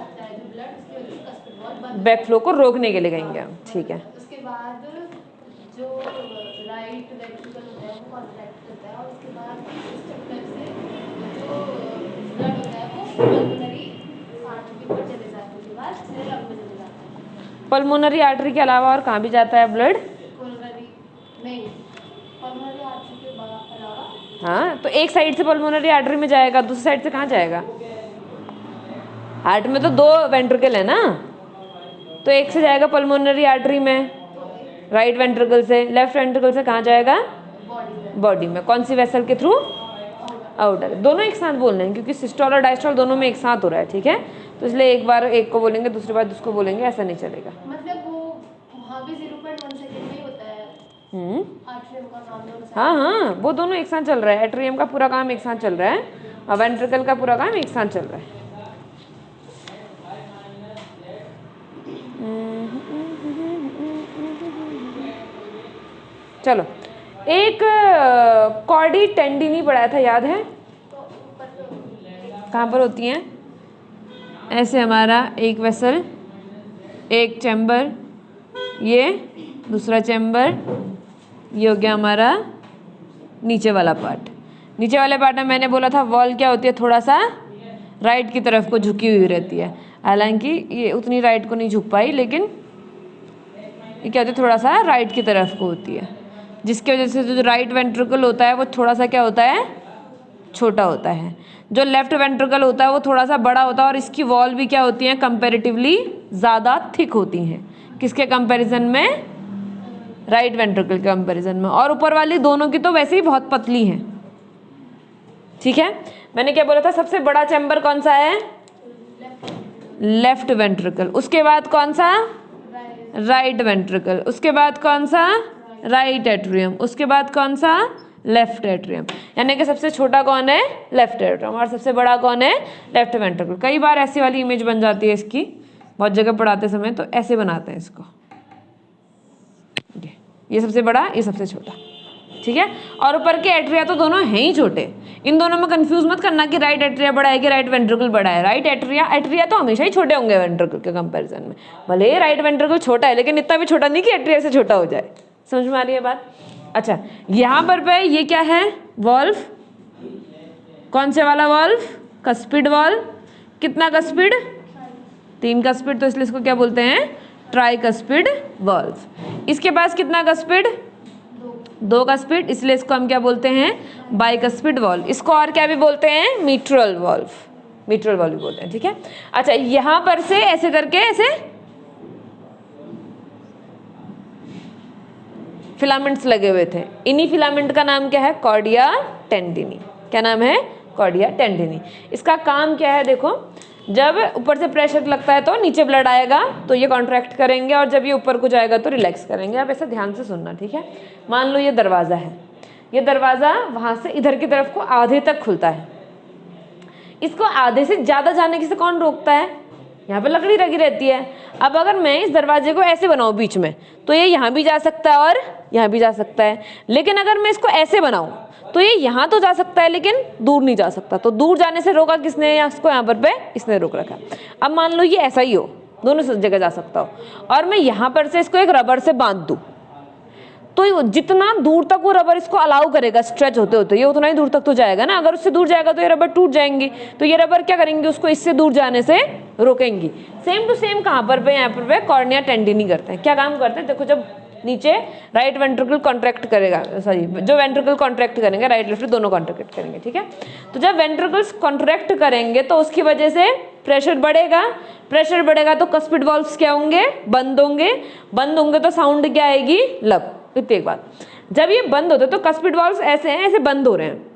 जाता है जो ब्लड, उसकी वजह से कस्पिड वॉल बंद, बैक फ्लो को रोकने के लिए कहेंगे हम, ठीक है। उसके बाद जो राइट वेंट्रिकल होता है वो कॉन्ट्रैक्ट करता है और उसके बाद इस चक्कर से जो ब्लड होता है वो पल्मोनरी आर्टरी के ऊपर चले जाते हैं, उसके बाद सीधे लंग में चले जाता है। पल्मोनरी आर्टरी के अलावा और कहाँ भी जाता है ब्लड? कोरोनरी नहीं, पल्मोनरी आर्टरी के अलावा, हाँ, तो एक साइड से पल्मोनरी आर्टरी में जाएगा, दूसरी साइड से कहाँ जाएगा? हार्ट में तो 2 वेंट्रिकल है ना, तो एक से जाएगा पल्मोनरी आर्टरी में, राइट वेंट्रिकल से। लेफ्ट वेंट्रिकल से कहाँ जाएगा? बॉडी में। कौन सी वेसल के थ्रू? आउटर। दोनों एक साथ बोलना है क्योंकि सिस्टोल और डायस्टोल दोनों में एक साथ हो रहा है, ठीक है। तो इसलिए एक बार एक को बोलेंगे, दूसरी बार दूसरे को बोलेंगे, ऐसा नहीं चलेगा। मतलब वो वहाँ भी 0.1 सेकंड में होता है। आर्टरियम का काम दोनों साथ, हाँ हाँ, वो दोनों एक साथ चल रहा है। एट्रियम का पूरा काम एक साथ चल रहा है और वेंट्रिकल का पूरा काम एक साथ चल रहा है। चलो, एक कॉर्डी टेंडिनी पढ़ाया था, याद है? कहाँ पर होती हैं? ऐसे हमारा एक वेसल, एक चैम्बर, ये दूसरा चैम्बर, ये हो गया हमारा नीचे वाला पार्ट। नीचे वाले पार्ट में मैंने बोला था वॉल क्या होती है, थोड़ा सा राइट की तरफ को झुकी हुई रहती है। हालांकि ये उतनी राइट को नहीं झुक पाई, लेकिन ये क्या होती है, थोड़ा सा राइट की तरफ को होती है, जिसकी वजह से जो राइट वेंट्रिकल होता है वो थोड़ा सा क्या होता है, छोटा होता है। जो लेफ्ट वेंट्रिकल होता है वो थोड़ा सा बड़ा होता है और इसकी वॉल भी क्या होती है, कंपैरेटिवली ज़्यादा थिक होती हैं। किसके कंपैरिजन में? राइट वेंट्रिकल के कंपैरिजन में। और ऊपर वाली दोनों की तो वैसे ही बहुत पतली हैं, ठीक है। मैंने क्या बोला था, सबसे बड़ा चैम्बर कौन सा है? Left ventricle. उसके बाद कौन सा? Right ventricle. उसके बाद कौन सा? Right atrium. उसके बाद कौन सा? Left atrium. यानी कि सबसे छोटा कौन है? Left atrium. और सबसे बड़ा कौन है? Left ventricle. कई बार ऐसी वाली इमेज बन जाती है इसकी, बहुत जगह पढ़ाते समय तो ऐसे बनाते हैं इसको, ये सबसे बड़ा, ये सबसे छोटा, ठीक है। और ऊपर के एट्रिया तो दोनों हैं ही छोटे। इन दोनों में कंफ्यूज मत करना कि राइट एट्रिया बड़ा है कि राइट वेंट्रिकल बड़ा है। राइट एट्रिया तो हमेशा ही छोटे होंगे वेंट्रिकल के कंपैरिजन में। भले ही राइट वेंट्रिकल छोटा है, लेकिन इतना भी छोटा नहीं कि एट्रिया से छोटा हो जाए। समझ में आ रही है बात? अच्छा, यहाँ पर ये क्या है? वॉल्व। कौन से वाला वॉल्व? Cuspid valve. कितना कस्पिड? 3 कस्पिड, तो इसलिए इसको क्या बोलते हैं? Tricuspid valve. इसके पास कितना कस्पिड? 2 कस्पिड, इसलिए इसको हम क्या बोलते हैं? Bicuspid valve. इसको और क्या भी बोलते हैं? Mitral valve. मिट्रल वॉल्व भी बोलते हैं, ठीक है। अच्छा, यहां पर से ऐसे करके ऐसे फिलामेंट्स लगे हुए थे। इन्हीं फिलामेंट का नाम क्या है? कॉर्डिया टेंडिनी। क्या नाम है? कॉर्डिया टेंडिनी। इसका काम क्या है? देखो, जब ऊपर से प्रेशर लगता है तो नीचे ब्लड आएगा तो ये कॉन्ट्रैक्ट करेंगे, और जब ये ऊपर को जाएगा तो रिलैक्स करेंगे। आप ऐसा ध्यान से सुनना, ठीक है। मान लो ये दरवाज़ा है, ये दरवाज़ा वहाँ से इधर की तरफ को आधे तक खुलता है। इसको आधे से ज़्यादा जाने की से कौन रोकता है? यहाँ पे लकड़ी लगी रहती है। अब अगर मैं इस दरवाजे को ऐसे बनाऊँ बीच में, तो ये यहाँ भी जा सकता है और यहाँ भी जा सकता है। लेकिन अगर मैं इसको ऐसे बनाऊँ तो ये यहाँ तो जा सकता है लेकिन दूर नहीं जा सकता। तो दूर जाने से रोका किसने? या इसको यहाँ पर पे इसने रोक रखा। अब मान लो ये ऐसा ही हो, दोनों जगह जा सकता हो, और मैं यहाँ पर से इसको एक रबर से बांध दूँ, तो जितना दूर तक वो रबर इसको अलाउ करेगा स्ट्रेच होते होते, ये उतना ही दूर तक तो जाएगा ना। अगर उससे दूर जाएगा तो ये रबर टूट जाएंगी, तो ये रबर क्या करेंगे? उसको इससे दूर जाने से रोकेंगी। सेम टू सेम कहाँ पर पे? यहाँ पर पे कॉर्निया टेंडिनी करते हैं। क्या काम करते हैं? देखो, जब नीचे राइट वेंट्रिकल कॉन्ट्रैक्ट करेगा, सॉरी, जो वेंट्रिकल कॉन्ट्रैक्ट करेंगे, राइट लेफ्ट दोनों कॉन्ट्रैक्ट करेंगे, ठीक है। तो जब वेंट्रिकल्स कॉन्ट्रैक्ट करेंगे तो उसकी वजह से प्रेशर बढ़ेगा। प्रेशर बढ़ेगा तो कस्पिड वॉल्व्स क्या होंगे? बंद होंगे। बंद होंगे तो साउंड क्या आएगी? लब। इतनी एक बात, जब ये बंद होते तो कस्पिड वॉल्व्स ऐसे हैं, ऐसे बंद हो रहे हैं।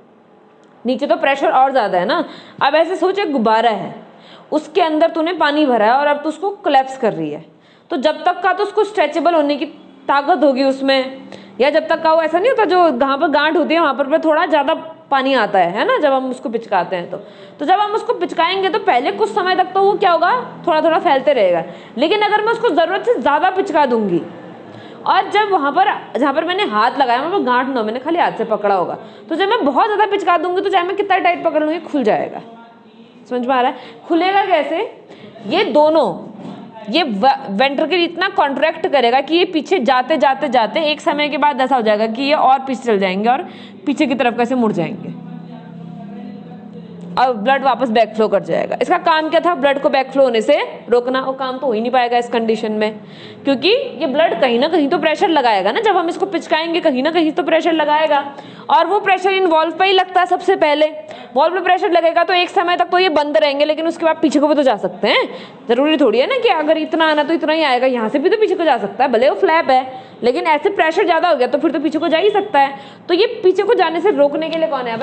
नीचे तो प्रेशर और ज़्यादा है ना। अब ऐसे सोच, एक गुब्बारा है, उसके अंदर तूने पानी भरा है और अब तू उसको कोलैप्स कर रही है। तो जब तक का तो उसको स्ट्रेचेबल होने की ताकत होगी उसमें, या जब तक का वो ऐसा नहीं होता जो जहाँ पर गांठ होती है वहाँ पर थोड़ा ज़्यादा पानी आता है ना, जब हम उसको पिचकाते हैं तो जब हम उसको पिचकाएंगे तो पहले कुछ समय तक तो वो क्या होगा? थोड़ा थोड़ा फैलते रहेगा। लेकिन अगर मैं उसको ज़रूरत से ज़्यादा पिचका दूंगी, और जब वहाँ पर जहाँ पर मैंने हाथ लगाया वहाँ पर गांठ ना, मैंने खाली हाथ से पकड़ा होगा, तो जब मैं बहुत ज़्यादा पिचका दूंगी तो चाहे मैं कितना टाइट पकड़ लूँगी खुल जाएगा। समझ में आ रहा है? खुलेगा कैसे? ये दोनों, ये वेंट्रिकल इतना कॉन्ट्रैक्ट करेगा कि ये पीछे जाते जाते जाते एक समय के बाद ऐसा हो जाएगा कि ये और पीछे चल जाएंगे और पीछे की तरफ कैसे मुड़ जाएंगे और ब्लड वापस बैक फ्लो कर जाएगा। इसका काम क्या था? ब्लड को बैक फ्लो होने से रोकना। और काम तो हो ही नहीं पाएगा इस कंडीशन में, क्योंकि ये ब्लड कहीं ना कहीं तो प्रेशर लगाएगा ना, जब हम इसको पिचकाएंगे कहीं ना कहीं तो प्रेशर लगाएगा, और वो प्रेशर इन वॉल्व पे ही लगता है सबसे पहले। वॉल्व पे प्रेशर लगेगा तो एक समय तक तो ये बंद रहेंगे, लेकिन उसके बाद पीछे को भी तो जा सकते हैं। जरूरी थोड़ी है ना कि अगर इतना आना तो इतना ही आएगा, यहाँ से भी तो पीछे को जा सकता है, भले वो फ्लैप है, लेकिन ऐसे प्रेशर ज्यादा हो गया तो फिर तो पीछे को जा ही सकता है। तो ये पीछे को जाने से रोकने के लिए कौन है?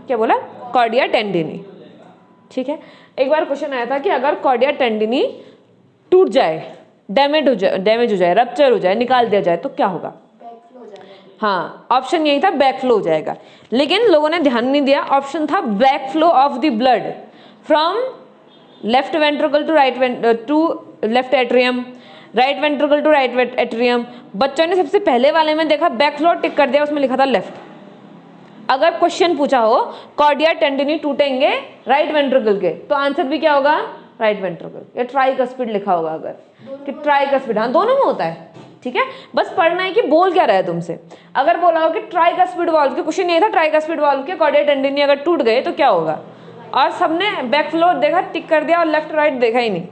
क्या बोला? कॉर्डिया टेंडिनी। ठीक है, एक बार क्वेश्चन आया था कि अगर कॉर्डिया टेंडिनी टूट जाए, डैमेज हो जाए, रप्चर हो जाए, निकाल दिया जाए तो क्या होगा? हाँ, ऑप्शन यही था, बैक फ्लो हो जाएगा। लेकिन लोगों ने ध्यान नहीं दिया, ऑप्शन था back flow of the blood from left ventricle to left atrium, right ventricle to right atrium. बच्चों ने सबसे पहले वाले में देखा बैक फ्लो, टिक कर दिया, उसमें लिखा था लेफ्ट। अगर क्वेश्चन पूछा हो कॉर्डिया टेंडिनी टूटेंगे राइट वेंट्रिकल के, तो आंसर भी क्या होगा? Right ventricle. या ट्राइकस्पिड लिखा होगा अगर, कि ट्राइकस्पिड, हाँ दोनों में होता है। ठीक है, बस पढ़ना है कि बोल क्या रहा है तुमसे। अगर बोला हो कि ट्राइकस्पिड वॉल्व के, क्वेश्चन ये था ट्राइकस्पिड वॉल्व के कॉर्डिया टेंडिनी अगर टूट गए तो क्या होगा, और सबने बैक फ्लो देखा, टिक कर दिया, और लेफ्ट राइट देखा ही नहीं,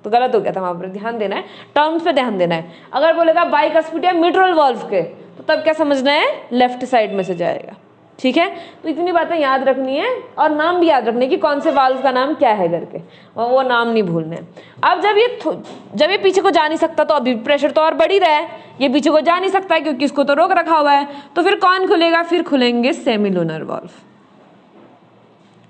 तो गलत हो गया था। वहां पर ध्यान देना है, टर्म्स पे ध्यान देना है। अगर बोलेगा बाइकस्पिड या मिट्रल वॉल्व के, तो तब क्या समझना है? लेफ्ट साइड में से जाएगा। ठीक है, तो इतनी बातें याद रखनी है, और नाम भी याद रखनी है कि कौन से वाल्व का नाम क्या है करके, और वो नाम नहीं भूलने। अब जब ये पीछे को जा नहीं सकता तो अभी प्रेशर तो और बढ़ ही रहा है, ये पीछे को जा नहीं सकता है क्योंकि इसको तो रोक रखा हुआ है, तो फिर कौन खुलेगा? फिर खुलेंगे सेमिलुनर वाल्व।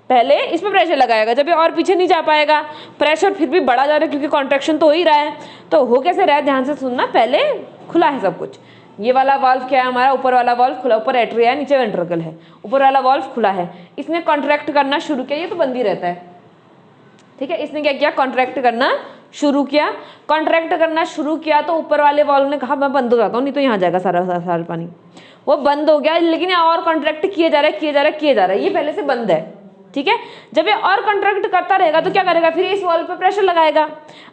पहले इसमें प्रेशर लगाएगा, जब ये और पीछे नहीं जा पाएगा, प्रेशर फिर भी बढ़ा जा रहा है क्योंकि कॉन्ट्रैक्शन तो हो ही रहा है, तो हो कैसे रहा है? ध्यान से सुनना, पहले खुला है सब कुछ। ये वाला वाल्व क्या है हमारा? ऊपर वाला वाल्व खुला, ऊपर एट्रिया है, नीचे वेंट्रिकल है, ऊपर वाला वाल्व खुला है। इसने कॉन्ट्रैक्ट करना शुरू किया, ये तो बंद ही रहता है। ठीक है, इसने क्या किया? कॉन्ट्रैक्ट करना शुरू किया। कॉन्ट्रैक्ट करना शुरू किया तो ऊपर वाले वाल्व ने कहा मैं बंद हो जाता हूँ, नहीं तो यहाँ जाएगा सारा पानी। वो बंद हो गया, लेकिन ये और कॉन्ट्रैक्ट किए जा रहा है, ये पहले से बंद है। ठीक है, जब ये और कॉन्ट्रैक्ट करता रहेगा तो क्या करेगा? फिर इस वॉल्व पे प्रेशर लगाएगा।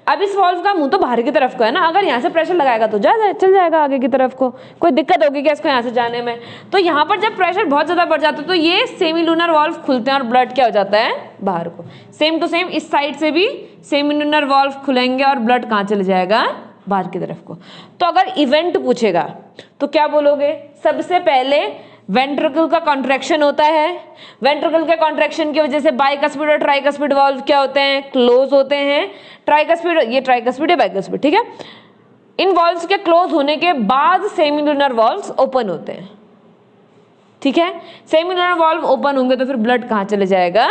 अब इस वॉल्व का मुंह तो बाहर की तरफ को है ना, अगर यहाँ से प्रेशर लगाएगा तो चल जाएगा आगे की तरफ को, कोई दिक्कत होगी क्या इसको यहाँ से जाने में? तो यहाँ पर जब प्रेशर बहुत ज्यादा बढ़ जाता है तो ये सेमिलुनर वॉल्व खुलते हैं और ब्लड क्या हो जाता है? बाहर को। सेम टू सेम इस साइड से भी सेमिलुनर वॉल्व खुलेंगे और ब्लड कहाँ चले जाएगा? बाहर की तरफ को। तो अगर इवेंट पूछेगा तो क्या बोलोगे? सबसे पहले वेंट्रिकल का कॉन्ट्रैक्शन होता है, वेंट्रिकल के कॉन्ट्रैक्शन की वजह से बाइकस्पिड और ट्राइकस्पिड वाल्व क्या होते हैं? क्लोज होते हैं। ट्राइकस्पिड, ये ट्राइकस्पिड है, बाइकस्पिड। ठीक है, इन वाल्व्स के क्लोज होने के बाद सेमिलुनर वाल्व्स ओपन होते हैं। ठीक है, सेमिलुनर वाल्व ओपन होंगे तो फिर ब्लड कहाँ चले जाएगा?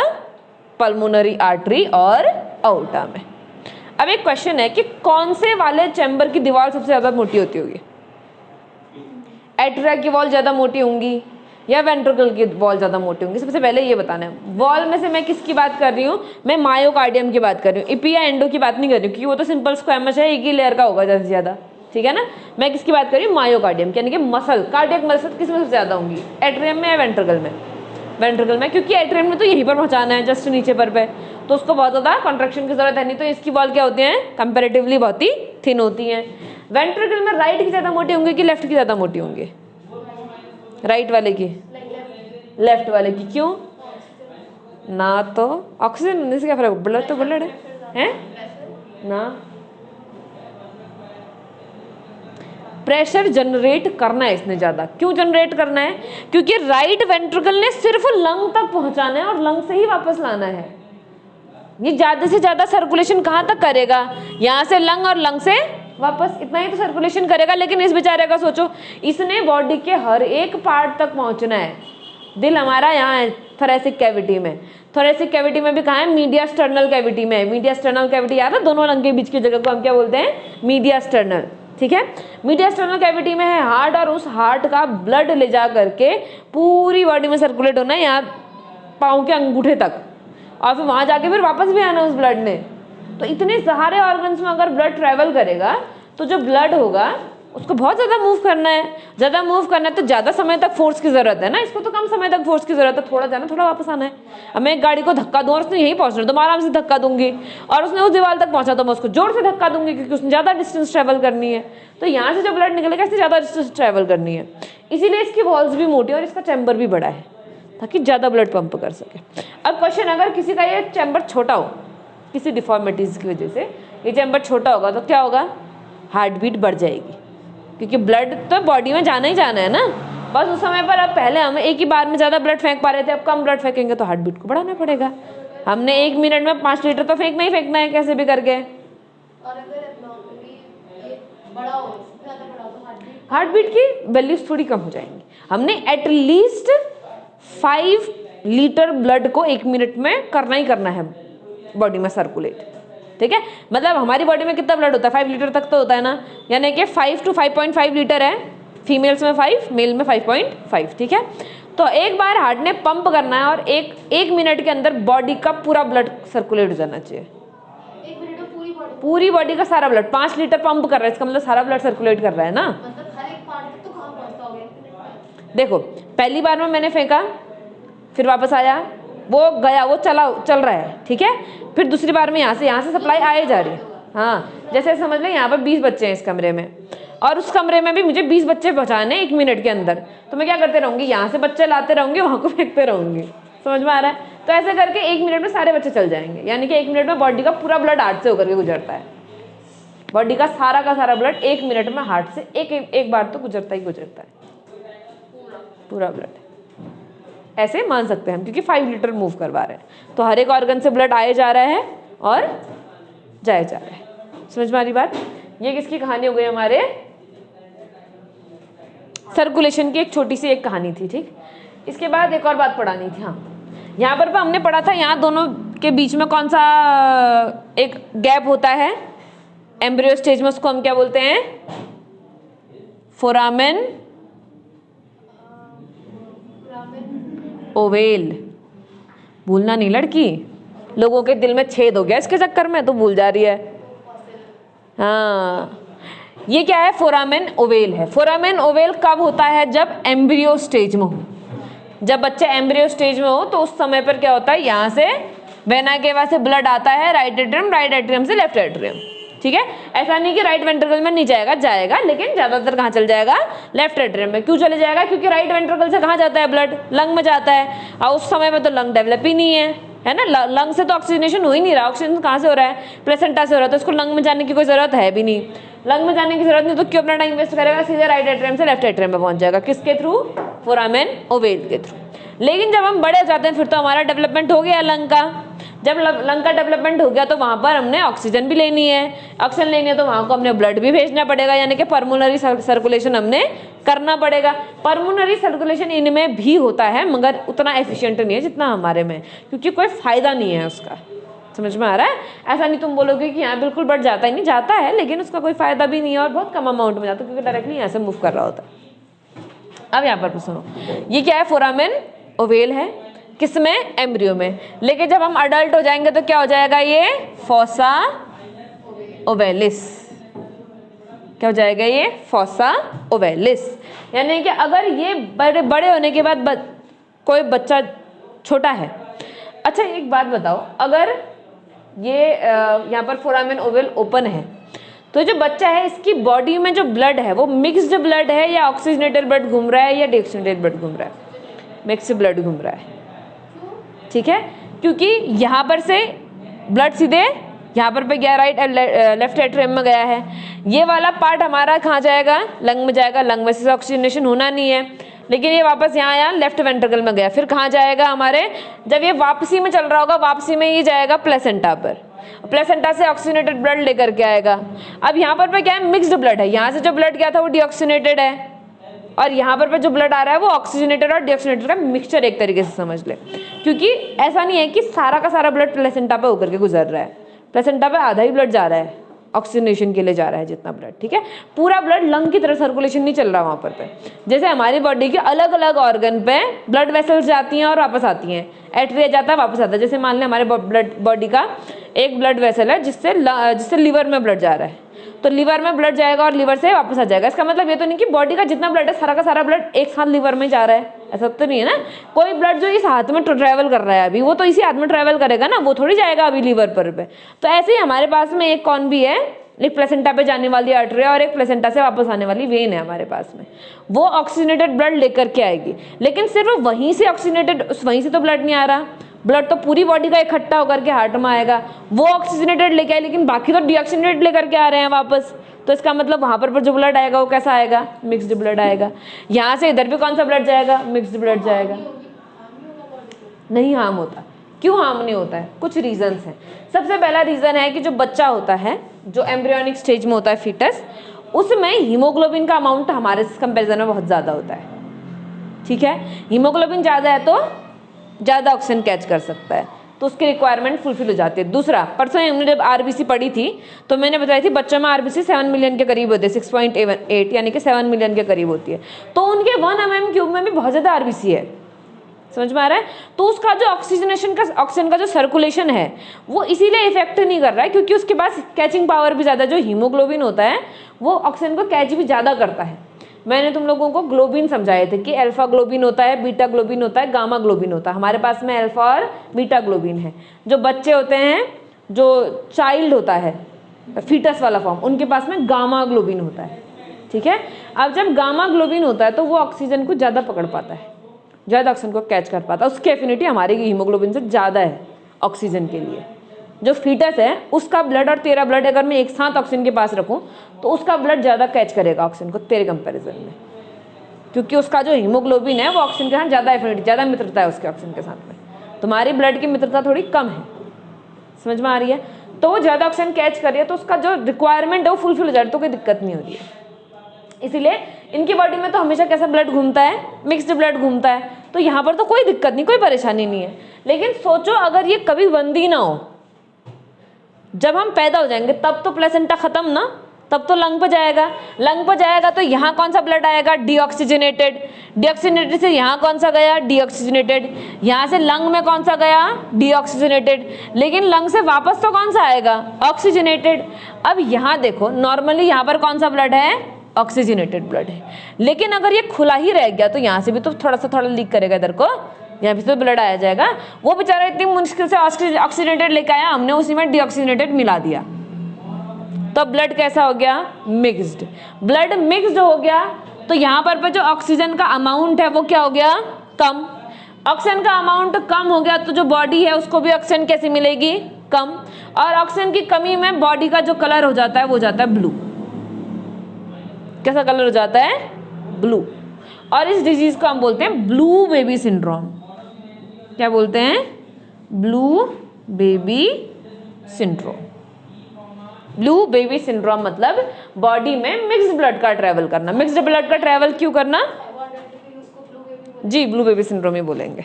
पल्मोनरी आर्टरी और आउटा में। अब एक क्वेश्चन है कि कौन से वाले चैम्बर की दीवार सबसे ज्यादा मोटी होती होगी? एट्रिया की वॉल ज्यादा मोटी होंगी या वेंट्रिकल की वॉल ज्यादा मोटी होंगी? सबसे पहले ये बताना है। वॉल में से मैं किसकी बात कर रही हूँ? मैं मायोकार्डियम की बात कर रही हूँ, इपिया एंडो की बात नहीं कर रही हूँ, क्योंकि वो तो सिंपल स्क्वैमस है, एक ही लेयर का होगा ज्यादा से ज्यादा। ठीक है ना, मैं किसकी बात कर रही हूँ? मायोकार्डियम, यानी कि मसल, कार्डियक मसल किस में सबसे ज्यादा होंगी? एट्रियम में या वेंट्रिकल में? वेंट्रिकल में, क्योंकि एट्रियम में तो यहीं पर पहुंचाना है, जस्ट नीचे पर पे, तो उसको बहुत ज्यादा कॉन्ट्रैक्शन की जरूरत है नहीं, तो इसकी वॉल क्या होती है? कंपेरेटिवली बहुत ही थिन होती है। वेंट्रिकल में राइट की ज्यादा मोटी होंगी कि लेफ्ट की ज्यादा मोटी होंगी? राइट वाले की, लेफ्ट वाले की। क्यों? ना तो ऑक्सीजन से क्या फर्क? ब्लड तो ब्लड है ना, प्रेशर जनरेट करना है इसने ज्यादा। क्यों जनरेट करना है? क्योंकि राइट वेंट्रिकल ने सिर्फ लंग तक पहुंचाना है और लंग से ही वापस लाना है। ये ज्यादा से ज्यादा सर्कुलेशन कहाँ तक करेगा? यहाँ से लंग और लंग से वापस, इतना ही तो सर्कुलेशन करेगा। लेकिन इस बेचारे का सोचो, इसने बॉडी के हर एक पार्ट तक पहुंचना है। दिल हमारा यहाँ है थोरेसिक कैविटी में, थोरेसिक कैविटी में भी कहाँ है? मीडियास्टर्नल कैविटी में। मीडियास्टर्नल कैविटी याद है? दोनों लंग के बीच की जगह को हम क्या बोलते हैं? मीडियास्टर्नल। ठीक है, मीडियास्टर्नल कैविटी में है हार्ट, और उस हार्ट का ब्लड ले जा करके पूरी बॉडी में सर्कुलेट होना है, यहाँ पाँव के अंगूठे तक, और फिर वहां जाके फिर वापस भी आना उस ब्लड ने। तो इतने सारे ऑर्गन्स में अगर ब्लड ट्रेवल करेगा तो जो ब्लड होगा उसको बहुत ज़्यादा मूव करना है, ज़्यादा मूव करना है तो ज़्यादा समय तक फोर्स की ज़रूरत है ना, इसको तो कम समय तक फोर्स की ज़रूरत है, थोड़ा जाना थोड़ा वापस आना है। अब मैं एक गाड़ी को धक्का दूँ और उसने यहीं पहुँचना तो मैं आराम से धक्का दूंगी, और उसने उस दीवार तक पहुँचा तो मैं उसको जोर से धक्का दूंगी क्योंकि उसने ज़्यादा डिस्टेंस ट्रैवल करनी है। तो यहाँ से जो ब्लड निकलेगा इससे ज़्यादा डिस्टेंस ट्रैवल करनी है, इसीलिए इसकी वॉल्स भी मोटी और इसका चैम्बर भी बड़ा है ताकि ज़्यादा ब्लड पंप कर सके। अब क्वेश्चन, अगर किसी का ये चैम्बर छोटा हो, किसी डिफॉर्मिटीज़ की वजह से ये चैम्बर छोटा होगा तो क्या होगा, हार्ट बीट बढ़ जाएगी, क्योंकि ब्लड तो बॉडी में जाना ही जाना है ना। बस उस समय पर, अब पहले हम एक ही बार में ज़्यादा ब्लड फेंक पा रहे थे, अब कम ब्लड फेंकेंगे तो हार्ट बीट को बढ़ाना पड़ेगा। हमने 1 मिनट में 5 लीटर तो फेंकना ही फेंकना है कैसे भी करके। और अगर नॉर्मली ये बड़ा हो, ज़्यादा बड़ा हो तो हार्ट बीट की वैल्यूज थोड़ी कम हो जाएंगी। हमने एटलीस्ट 5 लीटर ब्लड को 1 मिनट में करना ही करना है बॉडी में सर्कुलेट, ठीक है। मतलब हमारी बॉडी में कितना ब्लड होता है, 5 लीटर तक तो होता है ना, यानी कि 5 to 5.5 लीटर है, फीमेल्स में 5, मेल में 5.5, ठीक है। तो एक बार हार्ट ने पंप करना है और एक मिनट के अंदर बॉडी का पूरा ब्लड सर्कुलेट हो जाना चाहिए। 1 मिनट में पूरी बॉडी का सारा ब्लड 5 लीटर पंप कर रहा है, इसका मतलब सारा ब्लड सर्कुलेट कर रहा है ना। मतलब हर एक पार्ट तक तो कहाँ पहुँचता होगा 1 मिनट में? देखो, पहली बार में मैंने फेंका, फिर वापस आया, वो गया, वो चल रहा है, ठीक है। फिर दूसरी बार में यहाँ से सप्लाई आए जा रही है। हाँ, जैसे समझ लें यहाँ पर 20 बच्चे हैं इस कमरे में, और उस कमरे में भी मुझे 20 बच्चे पहुँचाने 1 मिनट के अंदर, तो मैं क्या करते रहूँगी, यहाँ से बच्चे लाते रहूँगी, वहाँ को फेंकते रहूँगी। समझ में आ रहा है? तो ऐसे करके 1 मिनट में सारे बच्चे चल जाएंगे, यानी कि 1 मिनट में बॉडी का पूरा ब्लड हार्ट से होकर के गुजरता है। बॉडी का सारा ब्लड 1 मिनट में हार्ट से एक बार तो गुजरता ही गुजरता है, पूरा ब्लड। ऐसे मान सकते हैं हम, क्योंकि 5 लीटर मूव करवा रहे हैं, तो हर एक ऑर्गन से ब्लड आए जा रहा है और जाए जा रहा है। समझ में आ रही बात? ये किसकी कहानी हो गई, हमारे सर्कुलेशन की एक छोटी सी एक कहानी थी, ठीक। इसके बाद एक और बात पढ़ानी थी। हाँ, यहाँ पर हमने पढ़ा था, यहाँ दोनों के बीच में कौन सा एक गैप होता है एम्ब्रियो स्टेज में, उसको हम क्या बोलते हैं, फोरामेन ओवेल। भूलना नहीं लड़की, लोगों के दिल में छेद हो गया इसके चक्कर में, तो भूल जा रही है। हाँ, ये क्या है, फोरामेन ओवेल है। फोरामेन ओवेल कब होता है, जब एम्ब्रियो स्टेज में हो, जब बच्चा एम्ब्रियो स्टेज में हो, तो उस समय पर क्या होता है, यहाँ से वेना केवा से ब्लड आता है राइट एट्रियम से लेफ्ट एट्रियम, ठीक है। ऐसा नहीं कि राइट वेंट्रिकल में नहीं जाएगा, लेकिन ज्यादातर कहाँ चल जाएगा, लेफ्ट एट्रियम में। क्यों चले जाएगा, क्योंकि राइट वेंट्रिकल से कहाँ जाता है ब्लड, लंग में जाता है, और उस समय में तो लंग डेवलप ही नहीं है ना, लंग से तो ऑक्सीजनेशन हो ही नहीं रहा, ऑक्सीजन कहाँ से हो रहा है, प्लेसेंटा से हो रहा है, तो उसको लंग में जाने की कोई जरूरत है भी नहीं। लंग में जाने की जरूरत नहीं तो क्यों अपना टाइम वेस्ट करेगा, सीधे राइट एट्रियम से लेफ्ट एट्रियम में पहुंच जाएगा, किसके थ्रू, फोरामेन ओवेल के थ्रू। लेकिन जब हम बड़े हो जाते हैं फिर तो हमारा डेवलपमेंट हो गया लंग का, जब लंग का डेवलपमेंट हो गया तो वहाँ पर हमने ऑक्सीजन भी लेनी है, ऑक्सीजन लेनी है तो वहाँ को हमने ब्लड भी भेजना पड़ेगा, यानी कि पर्मुनरी सर्कुलेशन हमने करना पड़ेगा। पर्मुनरी सर्कुलेशन इनमें भी होता है मगर उतना एफिशिएंट नहीं है जितना हमारे में, क्योंकि कोई फायदा नहीं है उसका। समझ में आ रहा है? ऐसा नहीं तुम बोलोगे कि यहाँ बिल्कुल बढ़ जाता ही नहीं, जाता है लेकिन उसका कोई फायदा भी नहीं है और बहुत कम अमाउंट में जाता है, क्योंकि डायरेक्टली यहाँ से मूव कर रहा होता है। अब यहाँ पर सुनो, ये क्या है, फोरामेन ओवेल है, किसमें, एम्ब्रियो में। लेकिन जब हम अडल्ट हो जाएंगे तो क्या हो जाएगा, ये फोसा ओवेलिस। क्या हो जाएगा, ये फोसा ओवेलिस। यानी कि अगर ये बड़े होने के बाद कोई बच्चा छोटा है। अच्छा एक बात बताओ, अगर ये यहाँ पर फोरामेन ओवेल ओपन है तो जो बच्चा है इसकी बॉडी में जो ब्लड है वो मिक्स्ड ब्लड है या ऑक्सीजनेटेड ब्लड घूम रहा है या डीऑक्सीजनेटेड ब्लड घूम रहा है, मिक्स्ड ब्लड घूम रहा है, ठीक है। क्योंकि यहाँ पर से ब्लड सीधे यहाँ पर पे गया, राइट लेफ्ट एट्रियम में गया है, ये वाला पार्ट हमारा कहाँ जाएगा, लंग में जाएगा, लंग में से ऑक्सीजनेशन होना नहीं है, लेकिन ये वापस यहाँ आया लेफ्ट वेंट्रिकल में गया, फिर कहाँ जाएगा हमारे, जब ये वापसी में चल रहा होगा वापसी में ये जाएगा प्लेसेंटा पर, प्लेसेंटा से ऑक्सीजनेटेड ब्लड लेकर के आएगा। अब यहाँ पर क्या है, मिक्स्ड ब्लड है, यहाँ से जो ब्लड गया था वो डीऑक्सीनेटेड है और यहाँ पर जो ब्लड आ रहा है वो ऑक्सीजनेटेड और डीऑक्सीनेटेड का मिक्सचर एक तरीके से समझ ले, क्योंकि ऐसा नहीं है कि सारा का सारा ब्लड प्लेसेंटा पे होकर के गुजर रहा है, प्लेसेंटा पे आधा ही ब्लड जा रहा है, ऑक्सीजनेशन के लिए जा रहा है जितना ब्लड, ठीक है। पूरा ब्लड लंग की तरह सर्कुलेशन नहीं चल रहा वहाँ पर पे। जैसे हमारी बॉडी के अलग अलग ऑर्गन पे ब्लड वेसल्स जाती हैं और वापस आती हैं, एट्रिया जाता है वापस आता है। जैसे मान लें हमारे बॉडी का एक ब्लड वेसल है जिससे लिवर में ब्लड जा रहा है, तो लीवर में ब्लड जाएगा और लीवर से वापस आ जाएगा। इसका मतलब ये तो नहीं कि बॉडी का जितना ब्लड है सारा का सारा ब्लड एक साथ लीवर में जा रहा है, ऐसा तो नहीं है ना। कोई ब्लड जो इस हाथ में ट्रैवल कर रहा है अभी, वो तो इसी हाथ में ट्रैवल करेगा ना, वो थोड़ी जाएगा अभी लीवर पर पे। तो ऐसे ही हमारे पास में एक कौन भी है, एक प्लेसेंटा पे जाने वाली आर्टरी और एक प्लेसेंटा से वापस आने वाली वेन है हमारे पास में। वो ऑक्सीजनेटेड ब्लड लेकर के आएगी, लेकिन सिर्फ वहीं से ऑक्सीजनेटेड, वहीं से तो ब्लड नहीं आ रहा, ब्लड तो पूरी बॉडी का इकट्ठा होकर के हार्ट में आएगा। वो ऑक्सीजनेटेड लेके आए, लेकिन बाकी तो डीऑक्सीजनेटेड लेकर के आ रहे हैं वापस। तो इसका मतलब वहां पर जो ब्लड आएगा वो कैसा आएगा, मिक्स्ड ब्लड आएगा। यहाँ से इधर भी कौन सा ब्लड जाएगा, मिक्स्ड ब्लड जाएगा। नहीं हार्म होता। क्यों हार्म नहीं होता है, कुछ रीजंस हैं। सबसे पहला रीजन है कि जो बच्चा होता है, जो एम्ब्रियोनिक स्टेज में होता है फीटस, उसमें हीमोग्लोबिन का अमाउंट हमारे कंपेरिजन में बहुत ज़्यादा होता है। ठीक है, हीमोग्लोबिन ज़्यादा है तो ज़्यादा ऑक्सीजन कैच कर सकता है, तो उसकी रिक्वायरमेंट फुलफिल हो जाती है। दूसरा, परसों हमने जब आरबीसी पढ़ी थी तो मैंने बताई थी बच्चों में आरबीसी 7 मिलियन के करीब होते हैं, 6.8 यानी कि 7 मिलियन के करीब होती है। तो उनके 1 mm³ में भी बहुत ज़्यादा आरबीसी है, समझ में आ रहा है। तो उसका जो ऑक्सीजन का जो सर्कुलेशन है वो इसीलिए इफेक्ट नहीं कर रहा है क्योंकि उसके पास कैचिंग पावर भी ज़्यादा, जो हीमोग्लोबिन होता है वो ऑक्सीजन को कैच भी ज़्यादा करता है। मैंने तुम लोगों को ग्लोबिन समझाए थे कि अल्फा ग्लोबिन होता है, बीटा ग्लोबिन होता है, गामा ग्लोबिन होता है। हमारे पास में अल्फा और बीटा ग्लोबिन है। जो बच्चे होते हैं, जो चाइल्ड होता है फीटस वाला फॉर्म, उनके पास में गामा ग्लोबिन होता है। ठीक है, अब जब गामा ग्लोबिन होता है तो वो ऑक्सीजन को ज़्यादा पकड़ पाता है, ज़्यादा ऑक्सीजन को कैच कर पाता है। उसकी एफिनिटी हमारे हीमोग्लोबिन से ज़्यादा है ऑक्सीजन के लिए। जो फीटस है उसका ब्लड और तेरा ब्लड अगर मैं एक साथ ऑक्सीजन के पास रखूं तो उसका ब्लड ज़्यादा कैच करेगा ऑक्सीजन को तेरे कंपैरिजन में, क्योंकि उसका जो हीमोग्लोबिन है वो ऑक्सीजन के साथ ज़्यादा एफिनिटी, ज़्यादा मित्रता है उसके ऑक्सीजन के साथ में। तुम्हारी ब्लड की मित्रता थोड़ी कम है, समझ में आ रही है। तो वो ज़्यादा ऑक्सीजन कैच कर रही है तो उसका जो रिक्वायरमेंट है वो फुलफिल हो जा रही है, तो कोई दिक्कत नहीं हो रही है। इसीलिए इनकी बॉडी में तो हमेशा कैसा ब्लड घूमता है, मिक्स्ड ब्लड घूमता है। तो यहाँ पर तो कोई दिक्कत नहीं, कोई परेशानी नहीं है। लेकिन सोचो अगर ये कभी बंद ही ना हो, जब हम पैदा हो जाएंगे तब तो प्लेसेंटा खत्म ना, तब तो लंग पर जाएगा। लंग पर जाएगा तो यहाँ कौन सा ब्लड आएगा, डीऑक्सीजनेटेड। डीऑक्सीजनेटेड से यहाँ कौन सा गया, डीऑक्सीजनेटेड। यहाँ से लंग में कौन सा गया, डीऑक्सीजनेटेड। लेकिन लंग से वापस तो कौन सा आएगा, ऑक्सीजनेटेड। अब यहाँ देखो, नॉर्मली यहाँ पर कौन सा ब्लड है, ऑक्सीजनेटेड ब्लड है। लेकिन अगर ये खुला ही रह गया तो यहाँ से भी तो थोड़ा लीक करेगा इधर को, यहाँ भी तो ब्लड आया जाएगा। वो बेचारा इतनी मुश्किल से ऑक्सीजनेटेड लेके आया, हमने उसी में डीऑक्सीजनेटेड मिला दिया, तो ब्लड कैसा हो गया, मिक्स्ड। ब्लड मिक्स्ड हो गया तो यहाँ पर जो ऑक्सीजन का अमाउंट है वो क्या हो गया, कम। ऑक्सीजन का अमाउंट कम हो गया तो जो बॉडी है उसको भी ऑक्सीजन कैसे मिलेगी, कम। और ऑक्सीजन की कमी में बॉडी का जो कलर हो जाता है वो जाता है ब्लू। कैसा कलर हो जाता है, ब्लू। और इस डिजीज को हम बोलते हैं ब्लू बेबी सिंड्रोम। क्या बोलते हैं, blue baby syndrome. Blue baby syndrome मतलब बॉडी में मिक्स्ड ब्लड का ट्रैवल करना। मिक्स्ड ब्लड का ट्रैवल क्यों करना, जी ब्लू बेबी सिंड्रोम ही बोलेंगे।